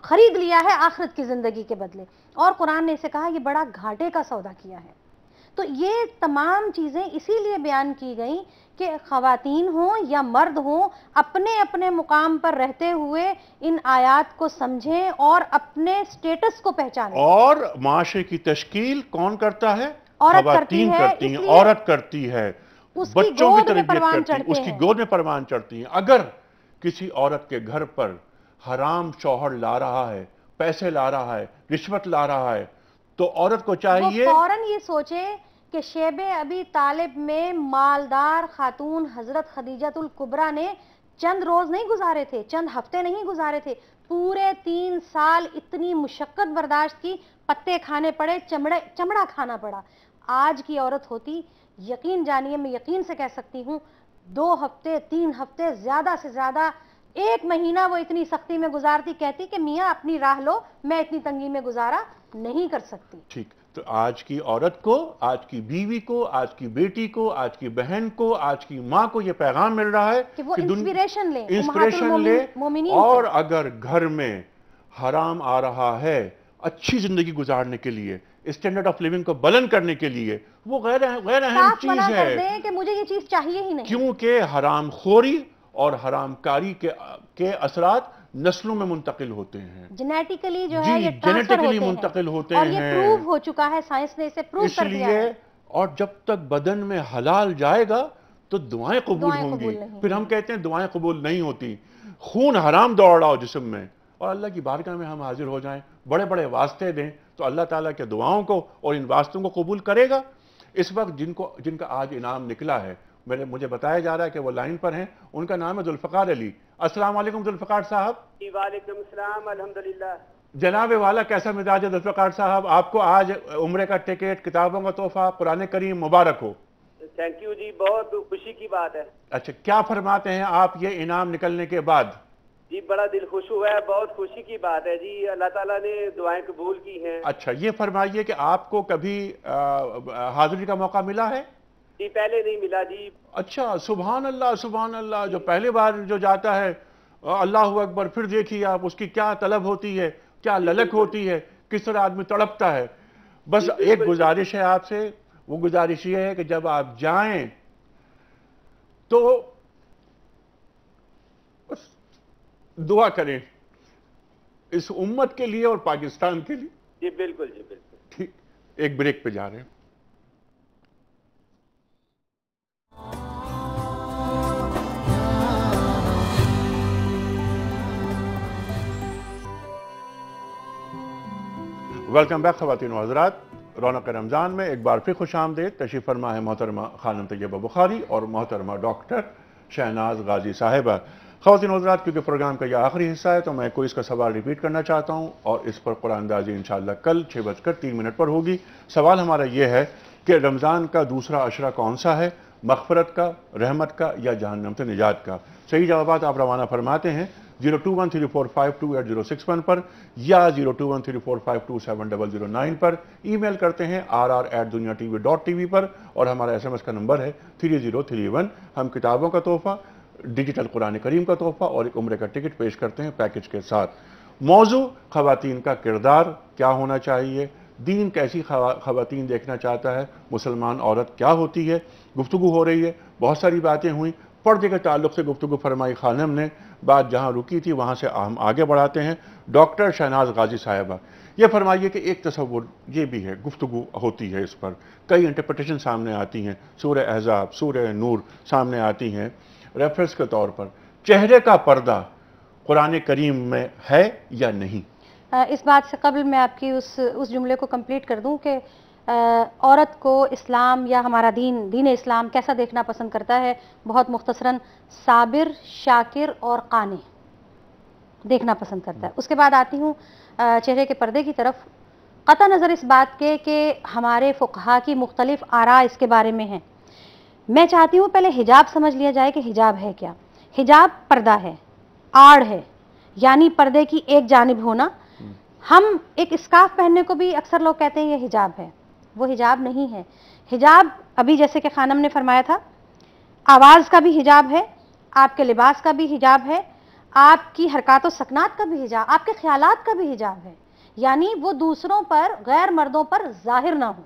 خرید لیا ہے آخرت کی زندگی کے بدلے، اور قرآن نے اسے کہا یہ بڑا گھاٹے کا سودا کیا ہے۔ تو یہ تمام چیزیں اسی لیے بیان کی گئیں کہ خواتین ہوں یا مرد ہوں، اپنے اپنے مقام پر رہتے ہوئے ان آیات کو سمجھیں اور اپنے سٹیٹس کو پہچانیں۔ اور معاشرے کی تشکیل کون کرتا ہے؟ خواتین کرتی ہیں، عورت کرتی ہے، بچوں کی تربیت کرتی ہیں، اس کی گود میں پروان چڑھتی ہیں۔ اگر کسی عورت کے گھر پر حرام شوہر لا رہا ہے، پیسے لا رہا ہے، رشوت لا رہا ہے، تو عورت کو چاہیے وہ فوراً یہ سوچے کہ شیب ابی طالب میں مالدار خاتون حضرت خدیجہ الکبریٰ نے چند روز نہیں گزارے تھے، چند ہفتے نہیں گزارے تھے، پورے 3 سال اتنی مشقت برداشت کی، پتے کھانے پڑے، چمڑا کھانا پڑا۔ آج کی عورت ہوتی، یقین جانیے میں یقین سے کہہ سکتی ہوں، 2 ہفتے 3 ہفتے زیادہ سے زیادہ 1 مہینہ وہ اتنی سختی میں گزارتی، کہتی کہ میاں اپنی راہ لو، میں اتنی تنگی میں گزارا نہیں کر سکتی۔ ٹھیک، تو آج کی عورت کو، آج کی بیوی کو، آج کی بیٹی کو، آج کی بہن کو، آج کی ماں کو یہ پیغام مل رہا ہے کہ وہ انسپریشن لے، اور اگر گھر میں حرام آ رہا ہے اچھی زندگی گزارنے کے لیے، اسٹینڈرڈ آف لیونگ کو بلند کرنے کے لیے، وہ غیر اہم چیز ہے کہ مجھے یہ چیز چاہیے ہی نہیں، کیونکہ حرام خوری اور حرام کاری کے اثرات نسلوں میں منتقل ہوتے ہیں، جینیٹیکلی جو ہے یہ ٹرانسفر منتقل ہوتے ہیں، اور یہ پروو ہو چکا ہے، سائنس نے اسے پروو کر دیا ہے۔ اور جب تک بدن میں حلال جائے گا تو دعائیں قبول ہوں گی۔ پھر ہم کہتے ہیں دعائیں قبول نہیں ہوتی، خون حرام دوڑ رہا ہو جسم میں، اور اللہ کی بارگاہ میں ہم حاضر ہو جائیں، بڑے بڑے واسطے دیں، تو اللہ تعالیٰ کے دعاؤں کو اور ان واسطوں کو قبول کرے گا۔ اس وقت جن کا آج انعام نکلا ہے، مجھے بتایا جا رہا ہے کہ وہ لائن پر ہیں، ان کا نام ہے ذوالفقار علی۔ السلام علیکم ذوالفقار صاحب۔ جی وعلیکم السلام، الحمدللہ۔ جناب والا کیسا مزاج ہے ذوالفقار صاحب؟ آپ کو آج عمرے کا ٹکٹ، کتابوں کا تحفہ، قرآن کریم مبارک ہو۔ تھینک یو جی، بہت خوشی کی بات ہے۔ اچھا، کیا فرماتے ہیں آپ یہ انعام نکلنے کے بعد؟ جی بڑا دل خوش ہوا ہے، بہت خوشی کی بات ہے جی، اللہ تعالیٰ نے دعائیں قبول کی ہیں۔ اچھا، یہ فرمائیے کہ آپ کو کبھی حاضری کا موقع ملا ہے؟ جی پہلے نہیں ملا جی۔ اچھا، سبحان اللہ سبحان اللہ، جو پہلی بار جو جاتا ہے اللہ اکبر، پھر دیکھیے آپ اس کی کیا طلب ہوتی ہے، کیا للک ہوتی ہے، کس طرح آدمی تڑپتا ہے. بس ایک گزارش ہے آپ سے، وہ گزارش یہ ہے کہ جب آپ جائیں تو دعا کریں اس امت کے لیے اور پاکستان کے لیے. جی بالکل جی بالکل. ٹھیک، ایک بریک پہ جا رہے ہیں. ویلکم بیک خواتین و حضرات. رونق رمضان میں ایک بار پھر خوش آمدید. تشریف فرما ہے محترمہ خانم طیبہ بخاری اور محترمہ ڈاکٹر شہناز غازی صاحبہ. خواتین و حضرات، کیونکہ پروگرام کا یہ آخری حصہ ہے تو میں کوئی اس کا سوال ریپیٹ کرنا چاہتا ہوں اور اس پر قرآن اندازی انشاءاللہ کل 6:03 پر ہوگی. سوال ہمارا یہ ہے کہ رمضان کا دوسرا عشرہ کون سا ہے؟ مغفرت کا، رحمت کا یا جہنم سے نجات کا؟ صحیح جوابات آپ روانہ فرماتے ہیں 02134528061 پر یا 02134527009 پر. ای میل کرتے ہیں rr@duniatv.tv پر اور ہمارا SMS کا نمبر ہے 3031. ہم کتابوں کا تحفہ، ڈیجیٹل قرآن کریم کا تحفہ اور ایک عمرے کا ٹکٹ پیش کرتے ہیں پیکج کے ساتھ. موضوع خواتین کا کردار کیا ہونا چاہیے، دین کیسی خواتین دیکھنا چاہتا ہے، مسلمان عورت کیا ہوتی ہے. گفتگو ہو رہی ہے، بہت ساری باتیں ہوئیں. پردے کے تعلق سے گفتگو فرمائی خانم نے، بات جہاں رکی تھی وہاں سے ہم آگے بڑھاتے ہیں. ڈاکٹر شہناز غازی صاحبہ، یہ فرمائیے کہ ایک تصور یہ بھی ہے، گفتگو ہوتی ہے اس پر، کئی انٹرپریٹیشن سامنے آتی ہیں، سورہ احزاب، سورہ نور سامنے آتی ہیں ریفرنس کے طور پر. چہرے کا پردہ قرآن کریم میں ہے یا نہیں؟ اس بات سے قبل میں آپ کی اس جملے کو کمپلیٹ کر دوں کہ عورت کو اسلام یا ہمارا دین اسلام کیسا دیکھنا پسند کرتا ہے. بہت مختصراً صابر، شاکر اور قانع دیکھنا پسند کرتا ہے. اس کے بعد آتی ہوں چہرے کے پردے کی طرف. قطع نظر اس بات کے کہ ہمارے فقہا کی مختلف آراء اس کے بارے میں ہیں. میں چاہتی ہوں پہلے حجاب سمجھ لیا جائے کہ حجاب ہے کیا. حجاب پردہ ہے، آڑ ہے، یعنی پردے کی ایک جانب ہونا. ہم ایک اسکارف پہننے کو بھی اکثر لوگ کہتے ہیں یہ حجاب ہے، وہ حجاب نہیں ہے. حجاب ابھی جیسے کہ خانم نے فرمایا تھا، آواز کا بھی حجاب ہے، آپ کے لباس کا بھی حجاب ہے، آپ کی حرکات و سکنات کا بھی حجاب، آپ کے خیالات کا بھی حجاب ہے. یعنی وہ دوسروں پر، غیر مردوں پر ظاہر نہ ہو.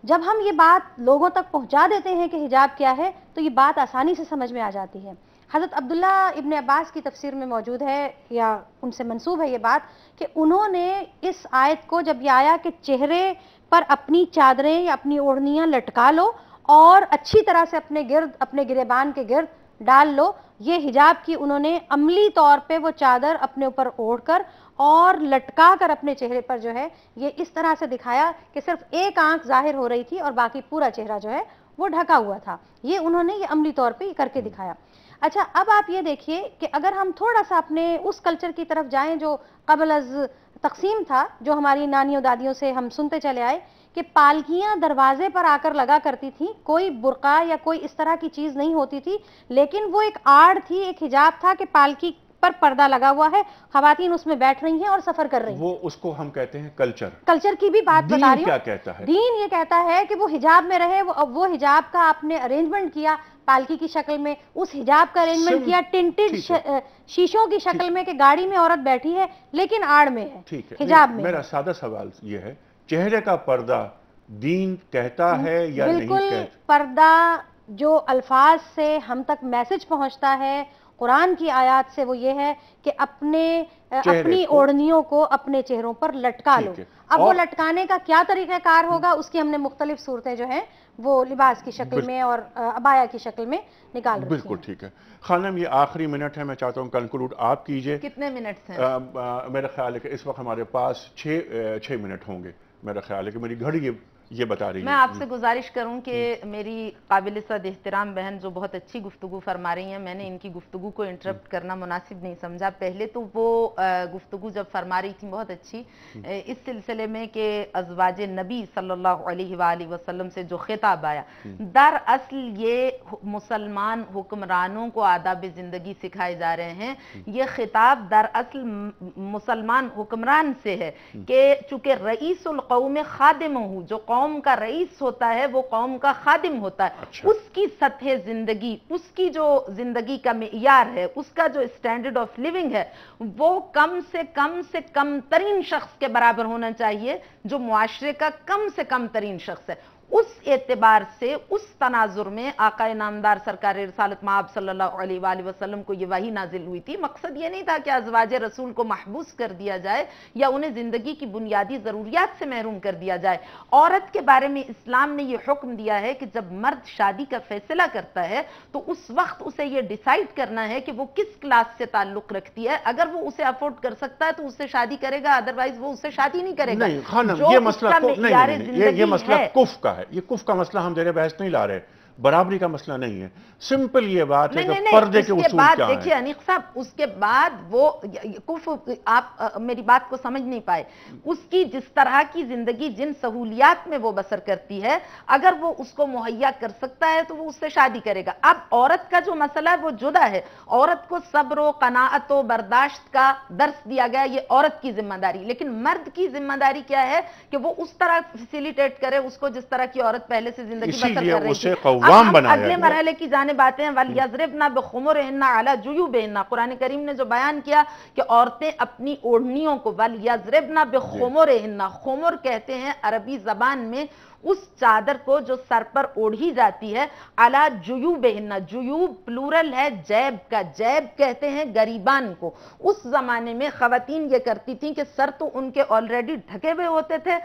جب ہم یہ بات لوگوں تک پہنچا دیتے ہیں کہ حجاب کیا ہے تو یہ بات آسانی سے سمجھ میں آ جاتی ہے. حضرت عبداللہ ابن عباس کی تفسیر میں موجود ہے یا ان سے منسوب ہے یہ بات کہ انہوں نے اس آیت کو جب یہ آیا کہ چہرے پر اپنی چادریں یا اپنی اوڑھنیاں لٹکا لو اور اچھی طرح سے اپنے گریبان کے گرد ڈال لو، یہ حجاب کی انہوں نے عملی طور پہ وہ چادر اپنے اوپر اوڑھ کر اور لٹکا کر اپنے چہرے پر جو ہے یہ اس طرح سے دکھایا کہ صرف ایک آنکھ ظاہر ہو رہی تھی اور باقی پورا چہرہ جو ہے وہ ڈھکا ہوا تھا. یہ انہوں نے یہ عملی طور پہ یہ کر کے دکھایا. اچھا، اب آپ یہ دیکھیے کہ اگر ہم تھوڑا سا اپنے اس کلچر کی طرف جائیں جو قبل از تقسیم تھا، جو ہماری نانیوں دادیوں سے ہم سنتے چلے آئے کہ پالکیاں دروازے پر آ کر لگا کرتی تھیں، کوئی برقع یا کوئی اس طرح کی چیز نہیں ہوتی تھی، لیکن وہ ایک آڑ تھی، ایک حجاب تھا کہ پالکی پر پردہ لگا ہوا ہے، خواتین اس میں بیٹھ رہی ہیں اور سفر کر رہی ہیں. وہ اس کو ہم کہتے ہیں کلچر کی بھی بات بتا رہی ہوں. کیا کہتا ہے دین؟ یہ کہتا ہے کہ وہ حجاب میں رہے، وہ حجاب کا آپ نے ارینجمنٹ کیا پالکی کی شکل میں، اس حجاب کا ارینجمنٹ کیا ٹنٹڈ شیشوں کی شکل میں کہ گاڑی میں عورت بیٹھی ہے لیکن آڑ میں ہے، حجاب میں. میرا سادہ سوال یہ ہے، چہرے کا پردہ دین کہتا ہے یا نہیں کہتا؟ بالکل. پردہ جو الفاظ سے ہم تک میسج پہنچتا ہے قرآن کی آیات سے وہ یہ ہے کہ اپنی اوڑھنیوں کو اپنے چہروں پر لٹکا لو. اب وہ لٹکانے کا کیا طریقہ کار ہوگا اس کی ہم نے مختلف صورتیں جو ہیں وہ لباس کی شکل میں اور عبایا کی شکل میں نکال رکھی ہیں. بالکل ٹھیک ہے. خانم، یہ آخری منٹ ہے، میں چاہتا ہوں کنکلوڈ آپ کیجئے. کتنے منٹ ہیں؟ میرا خیال ہے کہ اس وقت ہمارے پاس 6 منٹ ہوں گے. میرا خیال ہے کہ میری گھڑی یہ بتا رہی ہے. میں آپ سے گزارش کروں کہ میری قابل صد احترام بہن جو بہت اچھی گفتگو فرما رہی ہیں، میں نے ان کی گفتگو کو انٹرپٹ کرنا مناسب نہیں سمجھا. پہلے تو وہ گفتگو جب فرما رہی تھی بہت اچھی اس سلسلے میں کہ ازواج نبی صلی اللہ علیہ وآلہ وسلم سے جو خطاب آیا، دراصل یہ مسلمان حکمرانوں کو آداب زندگی سکھائے جا رہے ہیں. یہ خطاب دراصل مسلمان حکمران سے ہے کہ چونکہ رئیس القوم خادم ہوں، جو قوم قوم کا رئیس ہوتا ہے وہ قوم کا خادم ہوتا ہے. اس کی سطح زندگی, اس کی جو زندگی کا معیار ہے, اس کا جو اسٹینڈرڈ آف لیونگ ہے, وہ کم سے کم ترین شخص کے برابر ہونا چاہیے جو معاشرے کا کم سے کم ترین شخص ہے. اس اعتبار سے اس تناظر میں آقا نامدار سرکار رسالت مآب صلی اللہ علیہ وآلہ وسلم کو یہ وحی نازل ہوئی تھی. مقصد یہ نہیں تھا کہ ازواج رسول کو محبوس کر دیا جائے یا انہیں زندگی کی بنیادی ضروریات سے محروم کر دیا جائے. عورت کے بارے میں اسلام نے یہ حکم دیا ہے کہ جب مرد شادی کا فیصلہ کرتا ہے تو اس وقت اسے یہ ڈیسائیڈ کرنا ہے کہ وہ کس کلاس سے تعلق رکھتی ہے. اگر وہ اسے افورڈ کر سکتا ہے تو اس سے شادی کرے گا, ادروائز وہ اس سے شادی نہیں کرے گا. نہیں خانم, یہ مسئلہ کف کا ہے, یہ کف کا مسئلہ ہم زیر بحث نہیں لا رہے, برابری کا مسئلہ نہیں ہے. سمپل یہ بات ہے کہ پردے کے اصول کیا ہیں. دیکھیے انیق صاحب, اس کے بعد وہ کف, آپ میری بات کو سمجھ نہیں پائے. اس کی جس طرح کی زندگی, جن سہولیات میں وہ بسر کرتی ہے, اگر وہ اس کو مہیا کر سکتا ہے تو وہ اس سے شادی کرے گا. اب عورت کا جو مسئلہ ہے وہ جدا ہے. عورت کو صبر و قناعت و برداشت کا درس دیا گیا, یہ عورت کی ذمہ داری. لیکن مرد کی ذمہ داری کیا ہے کہ وہ اس طرح فیسیلیٹیٹ کرے اس کو جس طرح کی عورت پہلے سے زندگی بسر کر رہی تھی. اگلے مرحلے کی جانب آتے ہیں. وَلْيَضْرِبْنَ بِخُمُرِهِنَّ عَلَى جُيُوبِهِنَّ, قرآن کریم نے جو بیان کیا کہ عورتیں اپنی اوڑھنیوں کو, وَلْيَضْرِبْنَ بِخُمُرِهِنَّ, خمر کہتے ہیں عربی زبان میں اس چادر کو جو سر پر اوڑھی جاتی ہے, عَلَى جُيُوبِهِنَّ, جیوب پلورل ہے جیب کا, جیب کہتے ہیں گریبان کو. اس زمانے میں خواتین یہ کرتی تھیں کہ سر تو ان کے آلریڈی ڈھکے ہوئے ہوتے تھے,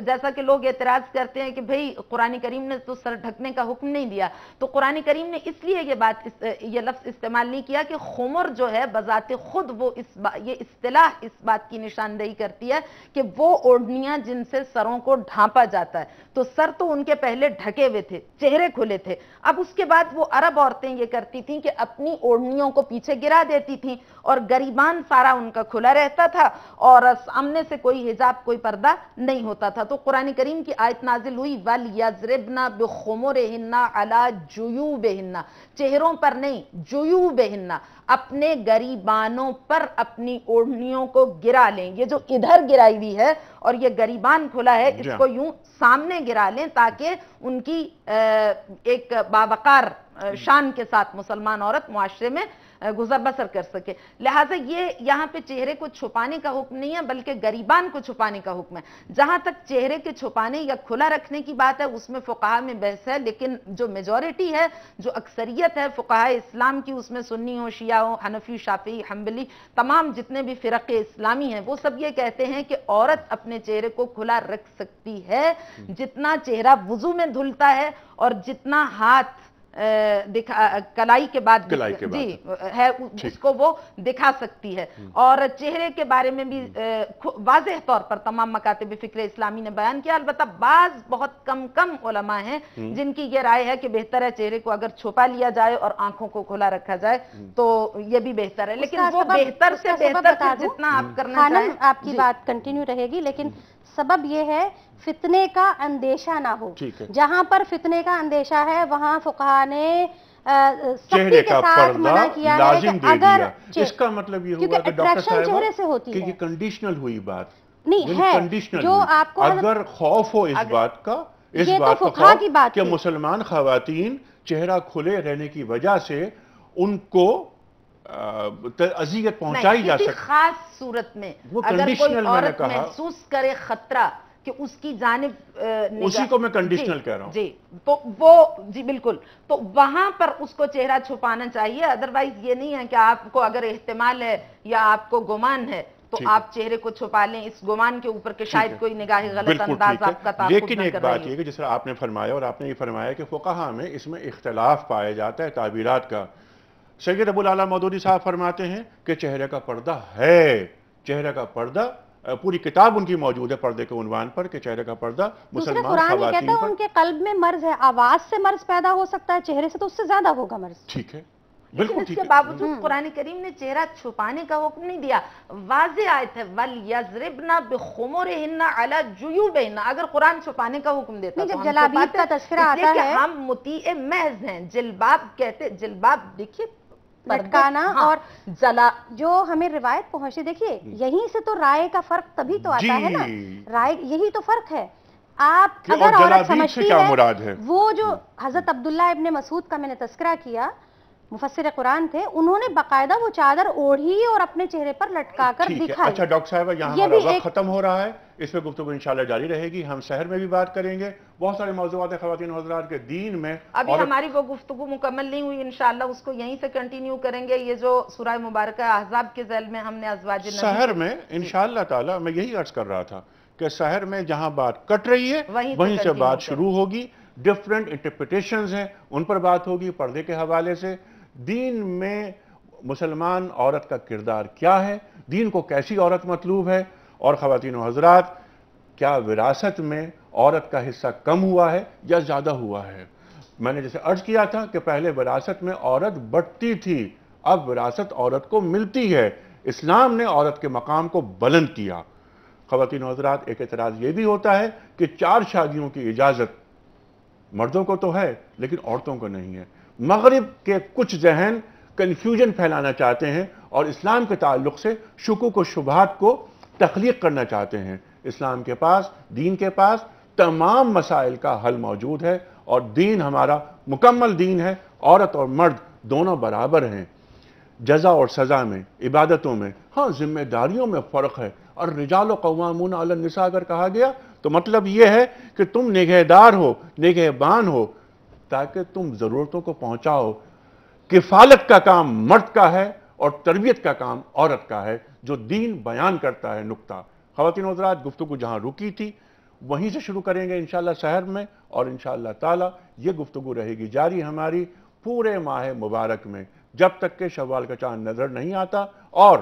جیسا کہ لوگ اعتراض کرتے ہیں کہ بھئی قرآن کریم نے تو سر ڈھکنے کا حکم نہیں دیا. تو قرآن کریم نے اس لیے یہ لفظ استعمال نہیں کیا کہ خمر جو ہے بذات خود وہ یہ اصطلاح اس بات کی نشاندہی کرتی ہے کہ وہ اوڑھنیاں جن سے سروں کو ڈھانپا جاتا ہے. تو سر تو ان کے پہلے ڈھکے ہوئے تھے, چہرے کھلے تھے. اب اس کے بعد وہ عرب عورتیں یہ کرتی تھیں کہ اپنی اوڑھنیوں کو پیچھے گرا دیتی تھیں اور گریبان سارا ان کا کھلا رہتا تھا اور سامنے سے کوئی حجاب, کوئی پردہ نہیں ہوتا تھا. تو قرآن کریم کی آیت نازل ہوئی وَلْيَضْرِبْنَ بِخُمُرِهِنَّ عَلَى جُيُوبِهِنَّ, چہروں پر نہیں, جُيُوبِهِنَّ, اپنے گریبانوں پر اپنی اوڑھنیوں کو گرا لیں. یہ جو ادھر گرائی ہوئی ہے اور یہ گریبان کھلا ہے, اس کو یوں سامنے گرا لیں تاکہ ان کی ایک باوقار شان کے ساتھ مسلمان عورت معاشرے میں گزر بسر کر سکے. لہٰذا یہ یہاں پہ چہرے کو چھپانے کا حکم نہیں ہے بلکہ گریبان کو چھپانے کا حکم ہے. جہاں تک چہرے کے چھپانے یا کھلا رکھنے کی بات ہے اس میں فقہاء میں بحث ہے, لیکن جو میجورٹی ہے, جو اکثریت ہے فقہاء اسلام کی, اس میں سنی ہو, شیعہ ہو, حنفی, شافعی, حنبلی, تمام جتنے بھی فرق اسلامی ہیں, وہ سب یہ کہتے ہیں کہ عورت اپنے چہرے کو کھلا رکھ سکتی ہے جتنا چہرہ وضو میں دھلتا ہے اور جتنا ہاتھ کلائی کے بعد جی ہے اس کو وہ دکھا سکتی ہے. اور چہرے کے بارے میں بھی واضح طور پر تمام مکاتب فکر اسلامی نے بیان کیا. البتہ بعض بہت کم علماء ہیں جن کی یہ رائے ہے کہ بہتر ہے چہرے کو اگر چھپا لیا جائے اور آنکھوں کو کھلا رکھا جائے تو یہ بھی بہتر ہے. لیکن وہ بہتر سے بہتر جتنا آپ کرنا چاہیں. آپ کی بات کنٹینیو رہے گی, لیکن سبب یہ ہے فتنے کا اندیشہ نہ ہو. جہاں پر فتنے کا اندیشہ ہے وہاں فقہاء نے چہرے کا پردہ لازم دے دیا. اس کا مطلب یہ ہوا کہ ڈاکٹر صاحبہ کہ یہ کنڈیشنل ہوئی بات نہیں ہے, جو آپ کو اگر خوف ہو اس بات کا, اس بات کا کہ مسلمان خواتین چہرہ کھلے رہنے کی وجہ سے ان کو اذیت پہنچائی جا سکتی, خاص صورت میں اگر کوئی عورت محسوس کرے خطرہ کہ اس کی جانب اسی کو میں کنڈیشنل کہہ رہا ہوں. جی تو وہ جی بالکل, تو وہاں پر اس کو چہرہ چھپانا چاہیے. ادروائز یہ نہیں ہے کہ آپ کو اگر احتمال ہے یا آپ کو گمان ہے تو آپ چہرے کو چھپا لیں اس گمان کے اوپر کہ شاید کوئی نگاہ غلط انداز آپ کا تعاقب نہ کر رہی ہے. لیکن ایک بات یہ کہ جس طرح آپ نے فرمایا اور آپ نے یہ فرمایا کہ فقہاء میں اس میں اختلاف پایا جاتا ہے تعبیرات کا. سید ابو الاعلیٰ مودودی صاحب فرماتے ہیں کہ چہرے کا پردہ ہے, چہرے کا پردہ, پوری کتاب ان کی موجود ہے پردے کے عنوان پر کہ چہرے کا پردہ مسلمان خواتین پر. ان کے قلب میں مرض ہے, آواز سے مرض پیدا ہو سکتا ہے, چہرے سے تو اس سے زیادہ ہوگا مرض. ٹھیک ہے, بالکل. اس کے باوجود قرآن کریم نے چہرہ چھپانے کا حکم نہیں دیا. واضح آیت ہے وَلْيَضْرِبْنَ بِخُمُرِهِنَّ عَلَى جُيُوبِهِنَّ. اگر قرآن چھپانے کا حکم دیتا جب جلابیب کا تذکرہ آتا ہے, ہم مطیع محض ہیں. جلباب کہتے, جلباب دیکھیے لٹکانا اور جلا, جو ہمیں روایت پہنچی, دیکھیے یہیں سے تو رائے کا فرق تبھی تو آتا ہے نا, رائے یہی تو فرق ہے. آپ اگر عورت سمجھتی ہے وہ جو حضرت عبداللہ ابن مسعود کا میں نے تذکرہ کیا، مفسر قرآن تھے، انہوں نے باقاعدہ وہ چادر اوڑھی اور اپنے چہرے پر لٹکا کر دکھائی۔ اچھا ڈاکٹر صاحبہ، یہاں ہمارا وقت ختم ہو رہا ہے، اس پہ گفتگو انشاءاللہ جاری رہے گی، ہم سحر میں بھی بات کریں گے، بہت سارے موضوعات ہیں خواتین و حضرات کے دین میں۔ ابھی ہماری وہ گفتگو مکمل نہیں ہوئی، انشاءاللہ اس کو یہیں سے کنٹینیو کریں گے۔ یہ جو سورہ مبارکہ احزاب کے ذیل میں ہم نے ازواج نبی سحر میں انشاءاللہ تعالی، میں یہی عرض کر رہا تھا کہ سحر میں جہاں بات کٹ رہی ہے وہیں سے بات شروع ہوگی، ڈیفرنٹ انٹرپریٹیشنز ہیں ان پر بات ہوگی، پردے کے حوالے سے دین میں مسلمان عورت کا کردار کیا ہے، دین کو کیسی عورت مطلوب ہے، اور خواتین و حضرات کیا وراثت میں عورت کا حصہ کم ہوا ہے یا زیادہ ہوا ہے۔ میں نے جیسے عرض کیا تھا کہ پہلے وراثت میں عورت بڑھتی تھی، اب وراثت عورت کو ملتی ہے، اسلام نے عورت کے مقام کو بلند کیا۔ خواتین و حضرات ایک اعتراض یہ بھی ہوتا ہے کہ 4 شادیوں کی اجازت مردوں کو تو ہے لیکن عورتوں کو نہیں ہے۔ مغرب کے کچھ ذہن کنفیوژن پھیلانا چاہتے ہیں اور اسلام کے تعلق سے شکوک و شبہات کو تخلیق کرنا چاہتے ہیں۔ اسلام کے پاس، دین کے پاس تمام مسائل کا حل موجود ہے، اور دین ہمارا مکمل دین ہے، عورت اور مرد دونوں برابر ہیں، جزا اور سزا میں، عبادتوں میں، ہاں ذمہ داریوں میں فرق ہے۔ اور رجال قوامون علی النساء اگر کہا گیا تو مطلب یہ ہے کہ تم نگہدار ہو، نگہبان ہو، تاکہ تم ضرورتوں کو پہنچاؤ۔ کفالت کا کام مرد کا ہے اور تربیت کا کام عورت کا ہے، جو دین بیان کرتا ہے نقطہ۔ خواتین و حضرات، گفتگو جہاں رکی تھی وہیں سے شروع کریں گے انشاءاللہ سحر میں، اور انشاءاللہ تعالی یہ گفتگو رہے گی جاری ہماری پورے ماہ مبارک میں، جب تک کہ شوال کا چاند نظر نہیں آتا۔ اور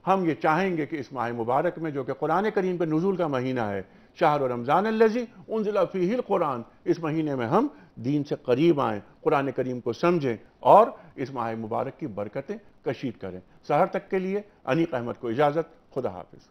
ہم یہ چاہیں گے کہ اس ماہ مبارک میں، جو کہ قرآن کریم کے نزول کا مہینہ ہے، شہر رمضان الذی انزل فیہ القرآن، اس مہینے میں ہم دین سے قریب آئیں، قرآن کریم کو سمجھیں اور اس ماہ مبارک کی برکتیں کشید کریں۔ سحر تک کے لیے انیق احمد کو اجازت، خدا حافظ۔